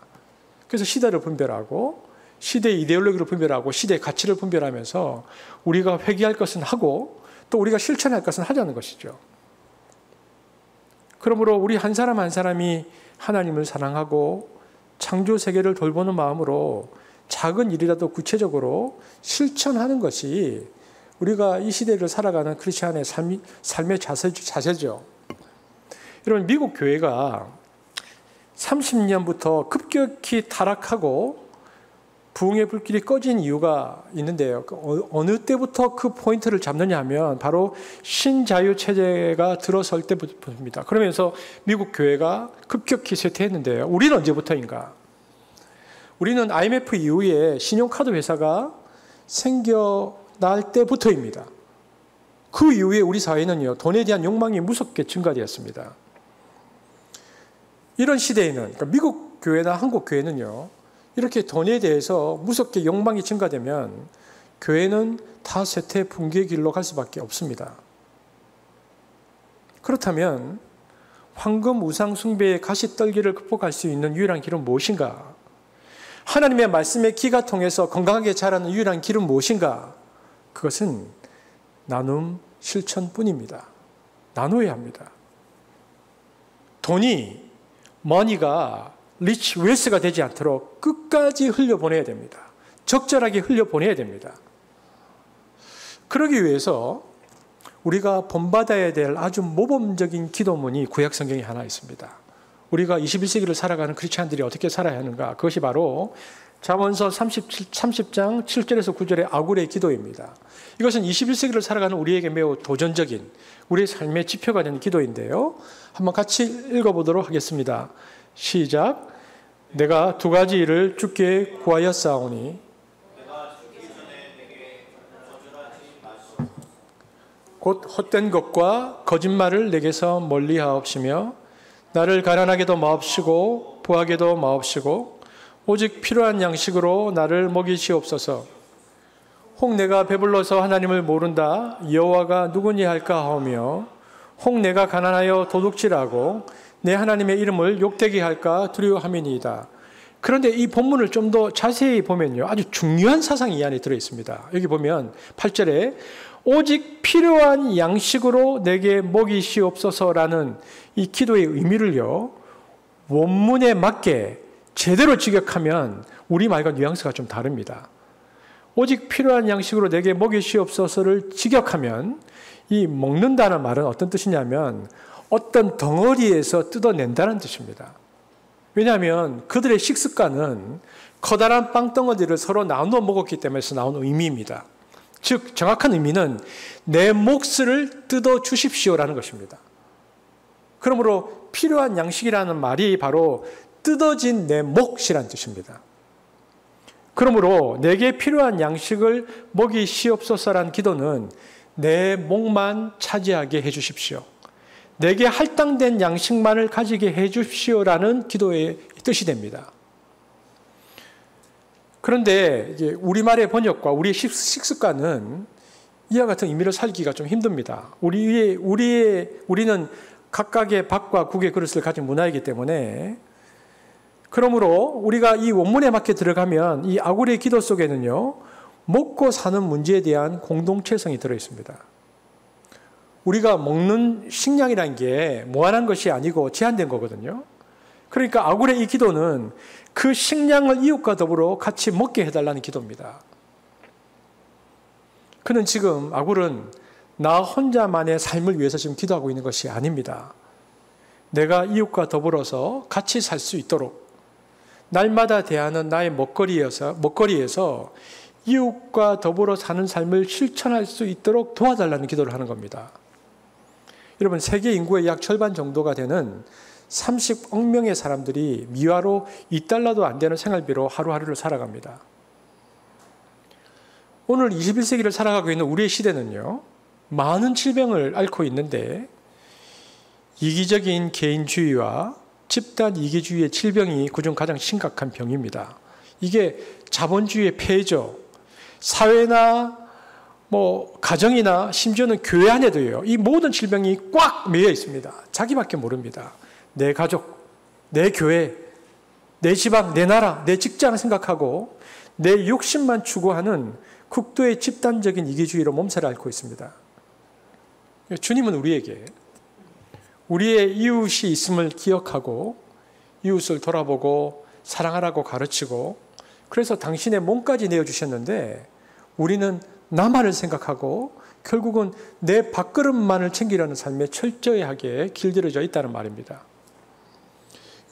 그래서 시대를 분별하고 시대의 이데올로기를 분별하고 시대의 가치를 분별하면서 우리가 회개할 것은 하고 또 우리가 실천할 것은 하자는 것이죠. 그러므로 우리 한 사람 한 사람이 하나님을 사랑하고 창조 세계를 돌보는 마음으로 작은 일이라도 구체적으로 실천하는 것이 우리가 이 시대를 살아가는 크리스찬의 삶의 자세죠. 여러분, 미국 교회가 30년부터 급격히 타락하고 부흥의 불길이 꺼진 이유가 있는데요. 어느 때부터 그 포인트를 잡느냐 하면 바로 신자유체제가 들어설 때부터입니다. 그러면서 미국 교회가 급격히 쇠퇴했는데요. 우리는 언제부터인가? 우리는 IMF 이후에 신용카드 회사가 생겨날 때부터입니다. 그 이후에 우리 사회는요, 돈에 대한 욕망이 무섭게 증가되었습니다. 이런 시대에는, 그러니까 미국 교회나 한국 교회는요, 이렇게 돈에 대해서 무섭게 욕망이 증가되면 교회는 다 쇠퇴 붕괴의 길로 갈 수밖에 없습니다. 그렇다면 황금 우상 숭배의 가시떨기를 극복할 수 있는 유일한 길은 무엇인가? 하나님의 말씀의 기가 통해서 건강하게 자라는 유일한 길은 무엇인가? 그것은 나눔 실천뿐입니다. 나눠야 합니다. 돈이 머니가 리치 웨스가 되지 않도록 끝까지 흘려보내야 됩니다. 적절하게 흘려보내야 됩니다. 그러기 위해서 우리가 본받아야 될 아주 모범적인 기도문이 구약 성경에 하나 있습니다. 우리가 21세기를 살아가는 크리스찬들이 어떻게 살아야 하는가? 그것이 바로 잠언서 30장 7절에서 9절의 아굴의 기도입니다. 이것은 21세기를 살아가는 우리에게 매우 도전적인 우리의 삶의 지표가 되는 기도인데요. 한번 같이 읽어보도록 하겠습니다. 시작. 내가 두 가지 일을 주께 구하였사오니 곧 헛된 것과 거짓말을 내게서 멀리하옵시며 나를 가난하게도 마옵시고 부하게도 마옵시고 오직 필요한 양식으로 나를 먹이시옵소서. 혹 내가 배불러서 하나님을 모른다 여호와가 누구니 할까 하오며 혹 내가 가난하여 도둑질하고 내 하나님의 이름을 욕되게 할까 두려워함이니이다. 그런데 이 본문을 좀 더 자세히 보면요, 아주 중요한 사상이 이 안에 들어있습니다. 여기 보면 8절에 오직 필요한 양식으로 내게 먹이시옵소서라는 이 기도의 의미를요, 원문에 맞게 제대로 직역하면 우리말과 뉘앙스가 좀 다릅니다. 오직 필요한 양식으로 내게 먹이시옵소서를 직역하면 이 먹는다는 말은 어떤 뜻이냐면 어떤 덩어리에서 뜯어낸다는 뜻입니다. 왜냐하면 그들의 식습관은 커다란 빵덩어리를 서로 나누어 먹었기 때문에 나온 의미입니다. 즉 정확한 의미는 내 몫을 뜯어 주십시오라는 것입니다. 그러므로 필요한 양식이라는 말이 바로 뜯어진 내 몫이라는 뜻입니다. 그러므로 내게 필요한 양식을 먹이시옵소서라는 기도는 내 몫만 차지하게 해주십시오. 내게 할당된 양식만을 가지게 해주십시오라는 기도의 뜻이 됩니다. 그런데 이제 우리말의 번역과 우리의 식습관은 이와 같은 의미를 살기가 좀 힘듭니다. 우리는 각각의 밥과 국의 그릇을 가진 문화이기 때문에 그러므로 우리가 이 원문에 맞게 들어가면 이 아굴의 기도 속에는요, 먹고 사는 문제에 대한 공동체성이 들어있습니다. 우리가 먹는 식량이라는 게 무한한 것이 아니고 제한된 거거든요. 그러니까 아굴의 이 기도는 그 식량을 이웃과 더불어 같이 먹게 해달라는 기도입니다. 그는 지금 아굴은 나 혼자만의 삶을 위해서 지금 기도하고 있는 것이 아닙니다. 내가 이웃과 더불어서 같이 살 수 있도록 날마다 대하는 나의 먹거리에서 이웃과 더불어 사는 삶을 실천할 수 있도록 도와달라는 기도를 하는 겁니다. 여러분, 세계 인구의 약 절반 정도가 되는 30억 명의 사람들이 미화로 $2도 안 되는 생활비로 하루하루를 살아갑니다. 오늘 21세기를 살아가고 있는 우리의 시대는요, 많은 질병을 앓고 있는데 이기적인 개인주의와 집단 이기주의의 질병이 그중 가장 심각한 병입니다. 이게 자본주의의 폐해죠. 사회나 가정이나 심지어는 교회 안에도요, 이 모든 질병이 꽉 매여 있습니다. 자기밖에 모릅니다. 내 가족, 내 교회, 내 지방, 내 나라, 내 직장 생각하고 내 욕심만 추구하는 극도의 집단적인 이기주의로 몸살을 앓고 있습니다. 주님은 우리에게 우리의 이웃이 있음을 기억하고 이웃을 돌아보고 사랑하라고 가르치고 그래서 당신의 몸까지 내어주셨는데 우리는 나만을 생각하고 결국은 내 밥그릇만을 챙기려는 삶에 철저하게 길들여져 있다는 말입니다.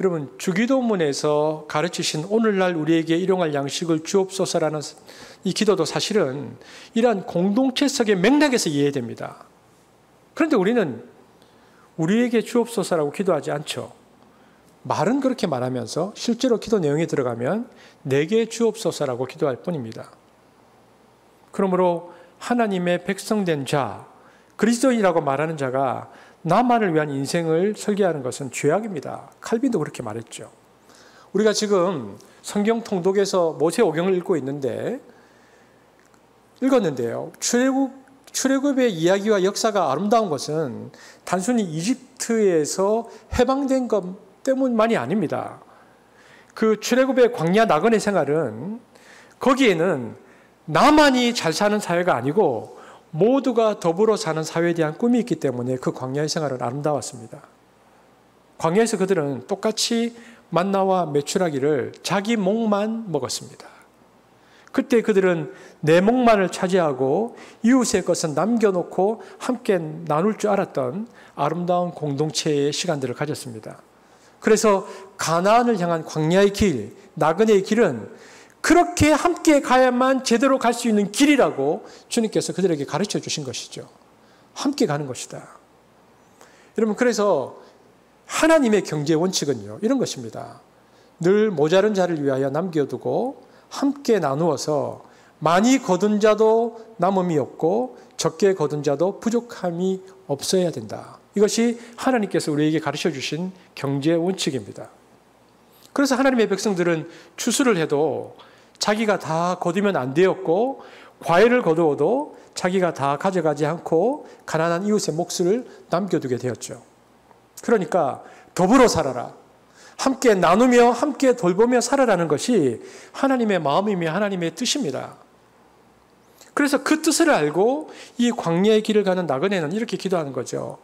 여러분, 주기도문에서 가르치신 오늘날 우리에게 일용할 양식을 주옵소서라는 이 기도도 사실은 이러한 공동체성의 맥락에서 이해됩니다. 그런데 우리는 우리에게 주옵소서라고 기도하지 않죠. 말은 그렇게 말하면서 실제로 기도 내용에 들어가면 내게 주옵소서라고 기도할 뿐입니다. 그러므로 하나님의 백성된 자, 그리스도인이라고 말하는 자가 나만을 위한 인생을 설계하는 것은 죄악입니다. 칼빈도 그렇게 말했죠. 우리가 지금 성경 통독에서 모세오경을 읽었는데요. 출애굽의 이야기와 역사가 아름다운 것은 단순히 이집트에서 해방된 것 때문만이 아닙니다. 그 출애굽의 광야 나그네 생활은 거기에는 나만이 잘 사는 사회가 아니고 모두가 더불어 사는 사회에 대한 꿈이 있기 때문에 그 광야의 생활은 아름다웠습니다. 광야에서 그들은 똑같이 만나와 메추라기를 자기 목만 먹었습니다. 그때 그들은 내 목만을 차지하고 이웃의 것은 남겨놓고 함께 나눌 줄 알았던 아름다운 공동체의 시간들을 가졌습니다. 그래서 가나안을 향한 광야의 길, 나그네의 길은 그렇게 함께 가야만 제대로 갈 수 있는 길이라고 주님께서 그들에게 가르쳐 주신 것이죠. 함께 가는 것이다. 여러분, 그래서 하나님의 경제 원칙은요, 이런 것입니다. 늘 모자른 자를 위하여 남겨두고 함께 나누어서 많이 거둔 자도 남음이 없고 적게 거둔 자도 부족함이 없어야 된다. 이것이 하나님께서 우리에게 가르쳐 주신 경제 원칙입니다. 그래서 하나님의 백성들은 추수를 해도 자기가 다 거두면 안 되었고 과일을 거두어도 자기가 다 가져가지 않고 가난한 이웃의 몫을 남겨두게 되었죠. 그러니까 더불어 살아라. 함께 나누며 함께 돌보며 살아라는 것이 하나님의 마음이며 하나님의 뜻입니다. 그래서 그 뜻을 알고 이 광야의 길을 가는 나그네는 이렇게 기도하는 거죠.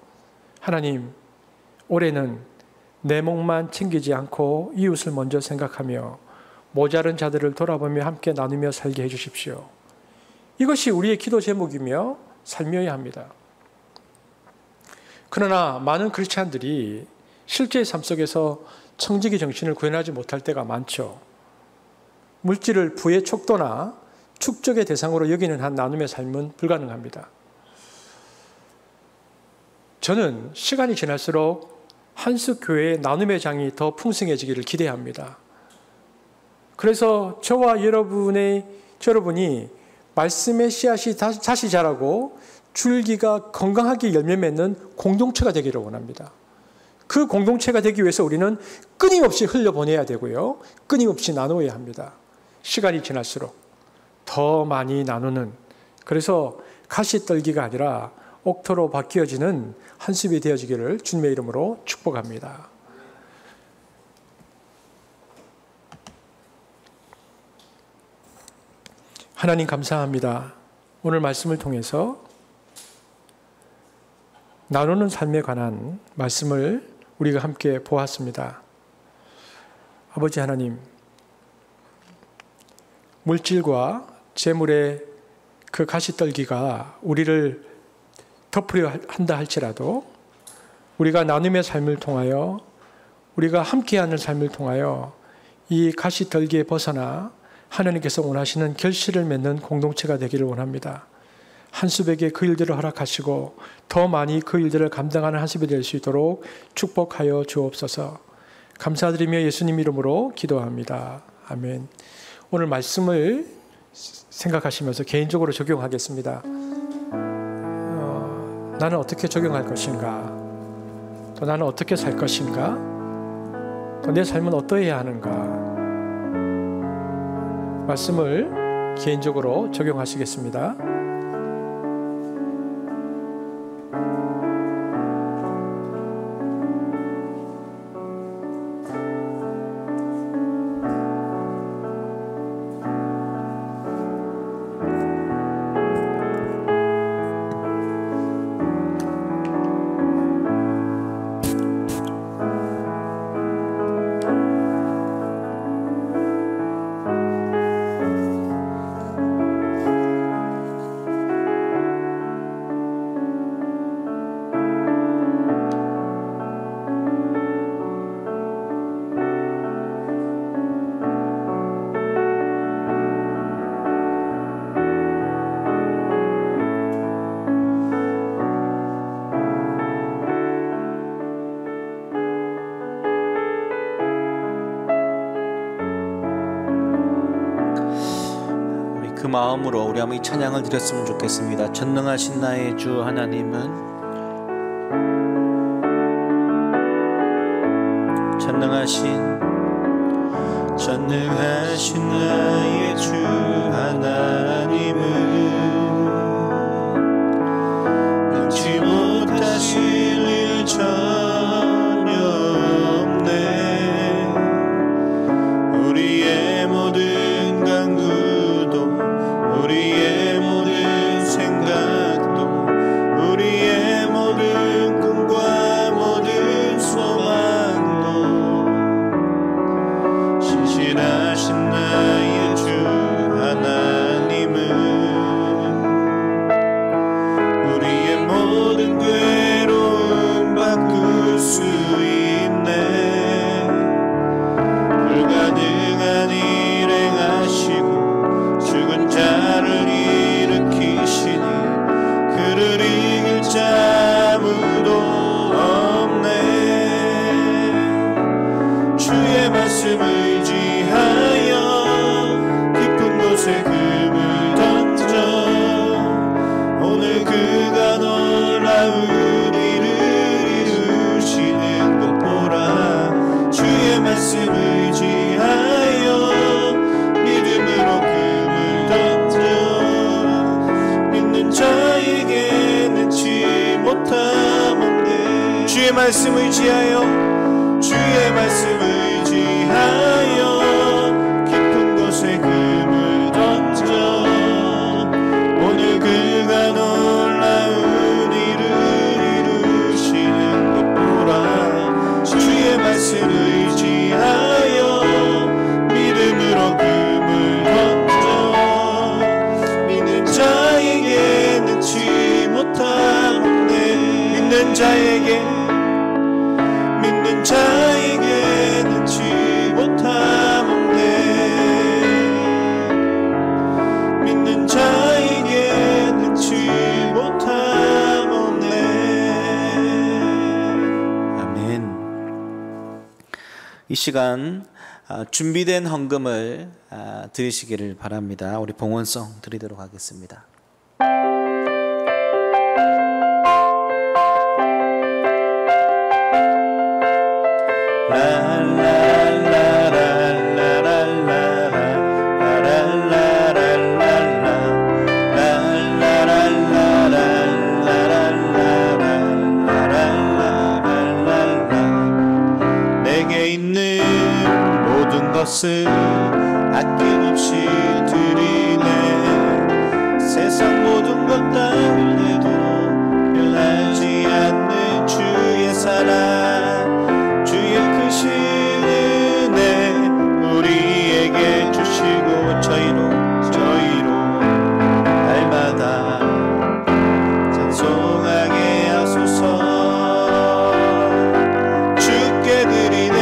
하나님, 올해는 내 몫만 챙기지 않고 이웃을 먼저 생각하며 모자른 자들을 돌아보며 함께 나누며 살게 해주십시오. 이것이 우리의 기도 제목이며 삶이어야 합니다. 그러나 많은 크리스찬들이 실제의 삶 속에서 청지기 정신을 구현하지 못할 때가 많죠. 물질을 부의 척도나 축적의 대상으로 여기는 한 나눔의 삶은 불가능합니다. 저는 시간이 지날수록 한숙교회의 나눔의 장이 더 풍성해지기를 기대합니다. 그래서 저와 여러분이 말씀의 씨앗이 다시 자라고 줄기가 건강하게 열매 맺는 공동체가 되기를 원합니다. 그 공동체가 되기 위해서 우리는 끊임없이 흘려보내야 되고요. 끊임없이 나누어야 합니다. 시간이 지날수록 더 많이 나누는, 그래서 가시떨기가 아니라 옥토로 바뀌어지는 한숲이 되어지기를 주님의 이름으로 축복합니다. 하나님 감사합니다. 오늘 말씀을 통해서 나누는 삶에 관한 말씀을 우리가 함께 보았습니다. 아버지 하나님, 물질과 재물의 그 가시떨기가 우리를 덮으려 한다 할지라도 우리가 나눔의 삶을 통하여, 우리가 함께하는 삶을 통하여 이 가시떨기에 벗어나 하나님께서 원하시는 결실을 맺는 공동체가 되기를 원합니다. 한숲에게 그 일들을 허락하시고 더 많이 그 일들을 감당하는 한숲이 될 수 있도록 축복하여 주옵소서. 감사드리며 예수님 이름으로 기도합니다. 아멘. 오늘 말씀을 생각하시면서 개인적으로 적용하겠습니다. 나는 어떻게 적용할 것인가? 또 나는 어떻게 살 것인가? 또 내 삶은 어떠해야 하는가? 말씀을 개인적으로 적용하시겠습니다. 그 마음으로 우리 한번 이 찬양을 드렸으면 좋겠습니다. 전능하신 나의 주 하나님은 전능하신 나의 주 하나님은 능치 못하실 일 전혀 없네. 우리의 모든 강구도 우리의 모든 생각도 우리의 모든 꿈과 모든 소망도 신실하신 나의 주 하나님은 우리의 모든 괴로움 바꿀 수 있네. 불가능한 일 행하시고 죽은 자를 일으키시니 그를 이길 자 아무도 없네. 주의 말씀 의지하여 깊은 곳에 금을 던져 오늘 그가 놀라운 일을 이루시는 것 보라. 주의 말씀 의지하여 믿음으로 금을 던져 믿는 자에게 능치 못함 없네. 주의 말씀 의지하여 깊은 곳에 금을 던져 오늘 그가 놀라운 일을 이루시는 것 보라. 주의 말씀 의지하여 믿음으로 금을 던져 믿는 자에게 능치 못함 없네. 믿는 자에게 능치 못함 없네. 믿는 자에게 능치 못함 없네. 아멘. 이 시간 준비된 헌금을 드리시기를 바랍니다. 우리 봉헌송 드리도록 하겠습니다. 내게 있는 모든 것을 아낌없이 드리네. 세상 모든 것 따위에도 변하지 않는 주의 사랑, 주의 크신 은혜 우리에게 주시고 저희로 날마다 찬송하게 하소서. 주께 드리네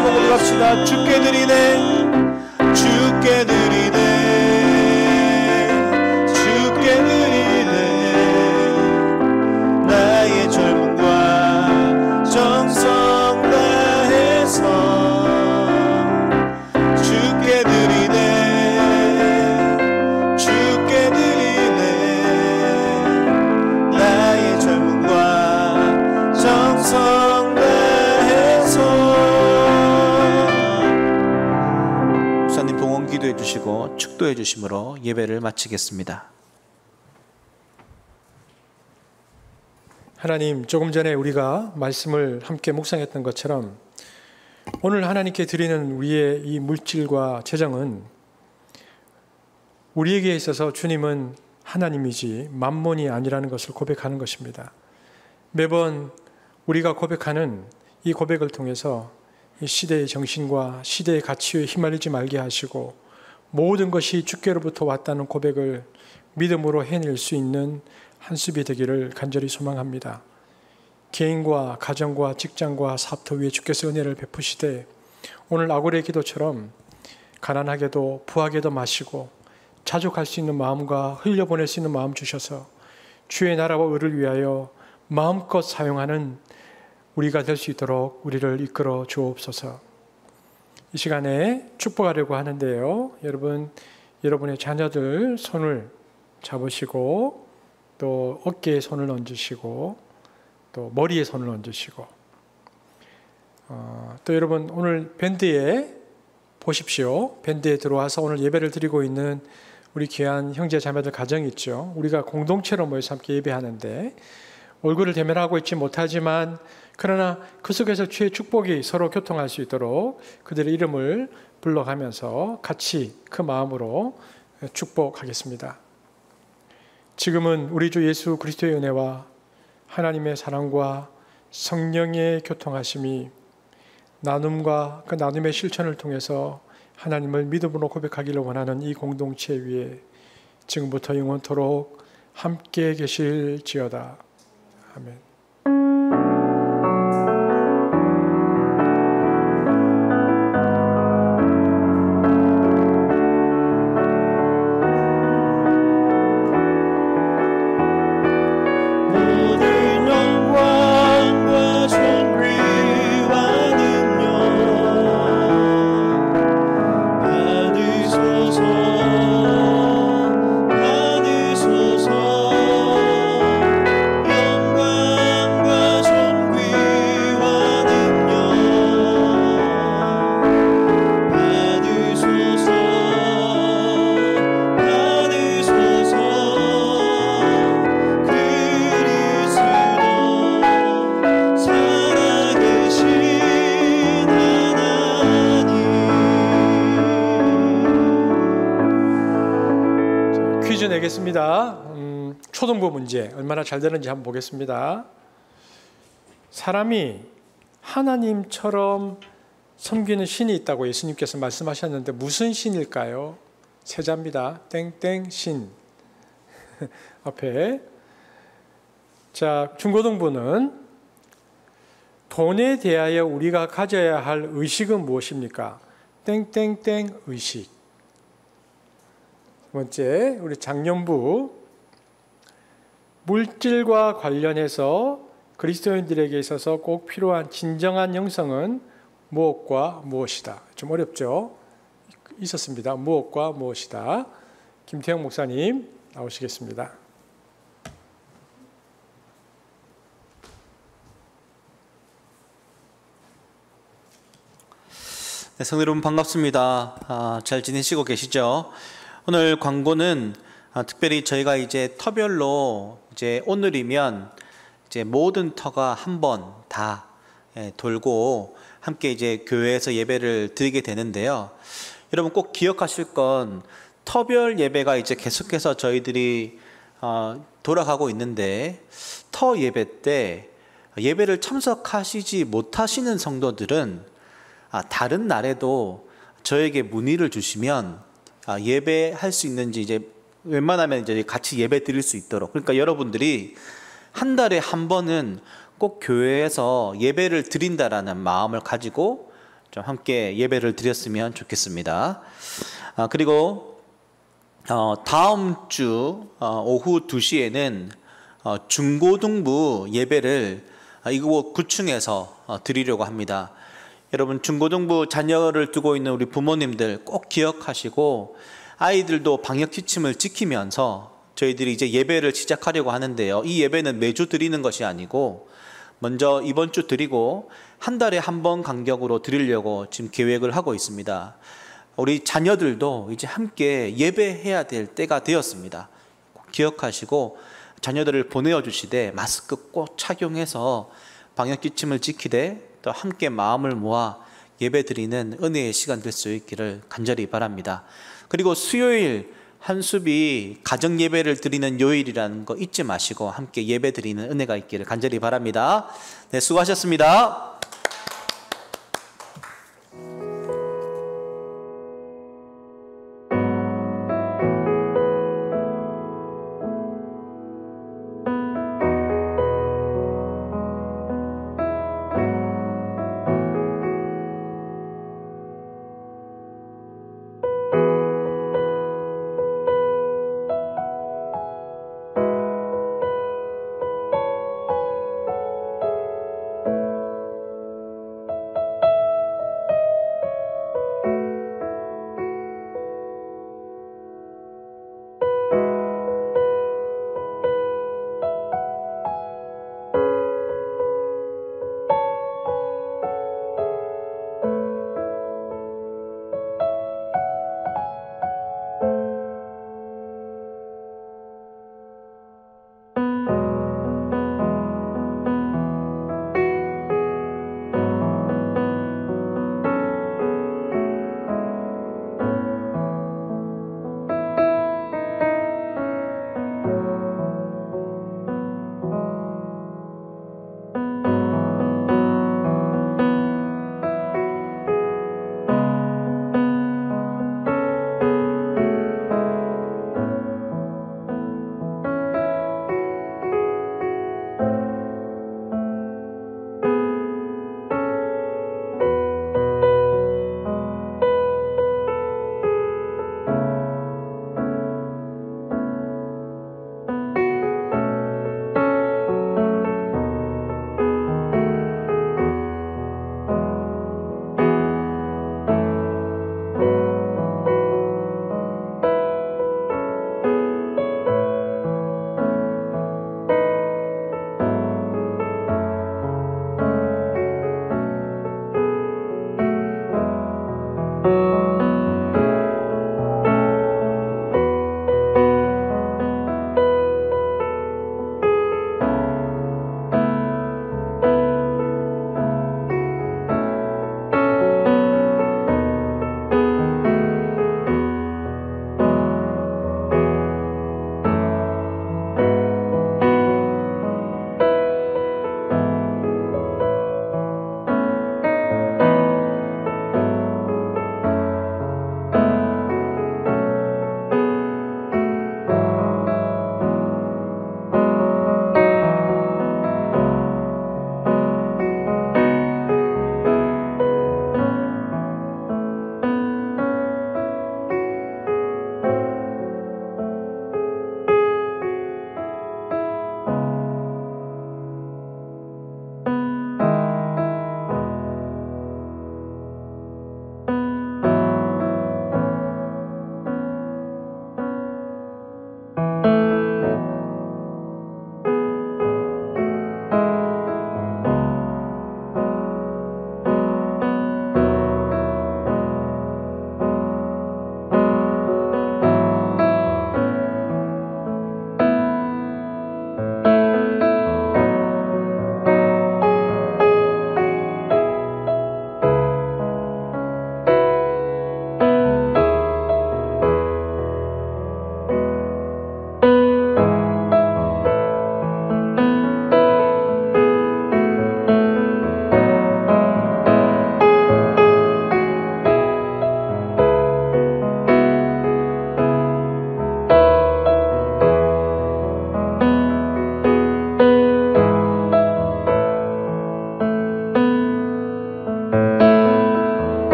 한번 고백합시다. 주께 드리네, 주께 드리네, 주께 드리네. 나의 젊음과 정성 다해서 주께 드리네, 주께 드리네. 나의 젊음과 정성 다해서. 목사님 봉헌 기도해 주시고 축도해 주심으로 예배를 마치겠습니다. 하나님, 조금 전에 우리가 말씀을 함께 묵상했던 것처럼 오늘 하나님께 드리는 우리의 이 물질과 재정은 우리에게 있어서 주님은 하나님이지 만몬이 아니라는 것을 고백하는 것입니다. 매번 우리가 고백하는 이 고백을 통해서 이 시대의 정신과 시대의 가치에 휘말리지 말게 하시고 모든 것이 주께로부터 왔다는 고백을 믿음으로 해낼 수 있는 한숲이 되기를 간절히 소망합니다. 개인과 가정과 직장과 사업터 위에 주께서 은혜를 베푸시되 오늘 아고레의 기도처럼 가난하게도 부하게도 마시고 자족할 수 있는 마음과 흘려보낼 수 있는 마음 주셔서 주의 나라와 의를 위하여 마음껏 사용하는 우리가 될 수 있도록 우리를 이끌어 주옵소서. 이 시간에 축복하려고 하는데요, 여러분의 자녀들 손을 잡으시고 또 어깨에 손을 얹으시고 또 머리에 손을 얹으시고 또 여러분 오늘 밴드에 보십시오. 밴드에 들어와서 오늘 예배를 드리고 있는 우리 귀한 형제 자매들 가정이 있죠. 우리가 공동체로 모여서 함께 예배하는데 얼굴을 대면하고 있지 못하지만 그러나 그 속에서 주의 축복이 서로 교통할 수 있도록 그들의 이름을 불러가면서 같이 그 마음으로 축복하겠습니다. 지금은 우리 주 예수 그리스도의 은혜와 하나님의 사랑과 성령의 교통하심이 나눔과 그 나눔의 실천을 통해서 하나님을 믿음으로 고백하기를 원하는 이 공동체 위에 지금부터 영원토록 함께 계실지어다. 아멘. 내겠습니다. 초등부 문제 얼마나 잘 되는지 한번 보겠습니다. 사람이 하나님처럼 섬기는 신이 있다고 예수님께서 말씀하셨는데 무슨 신일까요? 세자입니다. 땡땡 신 앞에. 자, 중고등부는 돈에 대하여 우리가 가져야 할 의식은 무엇입니까? 땡땡땡 의식. 두 번째, 우리 장년부, 물질과 관련해서 그리스도인들에게 있어서 꼭 필요한 진정한 영성은 무엇과 무엇이다. 좀 어렵죠? 있었습니다. 무엇과 무엇이다. 김태형 목사님 나오시겠습니다. 네, 성도 여러분 반갑습니다. 잘 지내시고 계시죠? 오늘 광고는 특별히 저희가 이제 터별로 이제 오늘이면 이제 모든 터가 한 번 다 돌고 함께 이제 교회에서 예배를 드리게 되는데요. 여러분 꼭 기억하실 건 터별 예배가 이제 계속해서 저희들이 돌아가고 있는데 터 예배 때 예배를 참석하시지 못하시는 성도들은 다른 날에도 저에게 문의를 주시면 예배할 수 있는지 이제 웬만하면 이제 같이 예배 드릴 수 있도록, 그러니까 여러분들이 한 달에 한 번은 꼭 교회에서 예배를 드린다라는 마음을 가지고 좀 함께 예배를 드렸으면 좋겠습니다. 그리고 다음 주 오후 2시에는 중고등부 예배를 이곳 9층에서 드리려고 합니다. 여러분, 중고등부 자녀를 두고 있는 우리 부모님들 꼭 기억하시고, 아이들도 방역 지침을 지키면서 저희들이 이제 예배를 시작하려고 하는데요. 이 예배는 매주 드리는 것이 아니고 먼저 이번 주 드리고 한 달에 한 번 간격으로 드리려고 지금 계획을 하고 있습니다. 우리 자녀들도 이제 함께 예배해야 될 때가 되었습니다. 꼭 기억하시고 자녀들을 보내어 주시되 마스크 꼭 착용해서 방역 지침을 지키되 또 함께 마음을 모아 예배 드리는 은혜의 시간 될 수 있기를 간절히 바랍니다. 그리고 수요일 한수비 가정 예배를 드리는 요일이라는 거 잊지 마시고 함께 예배 드리는 은혜가 있기를 간절히 바랍니다. 네, 수고하셨습니다.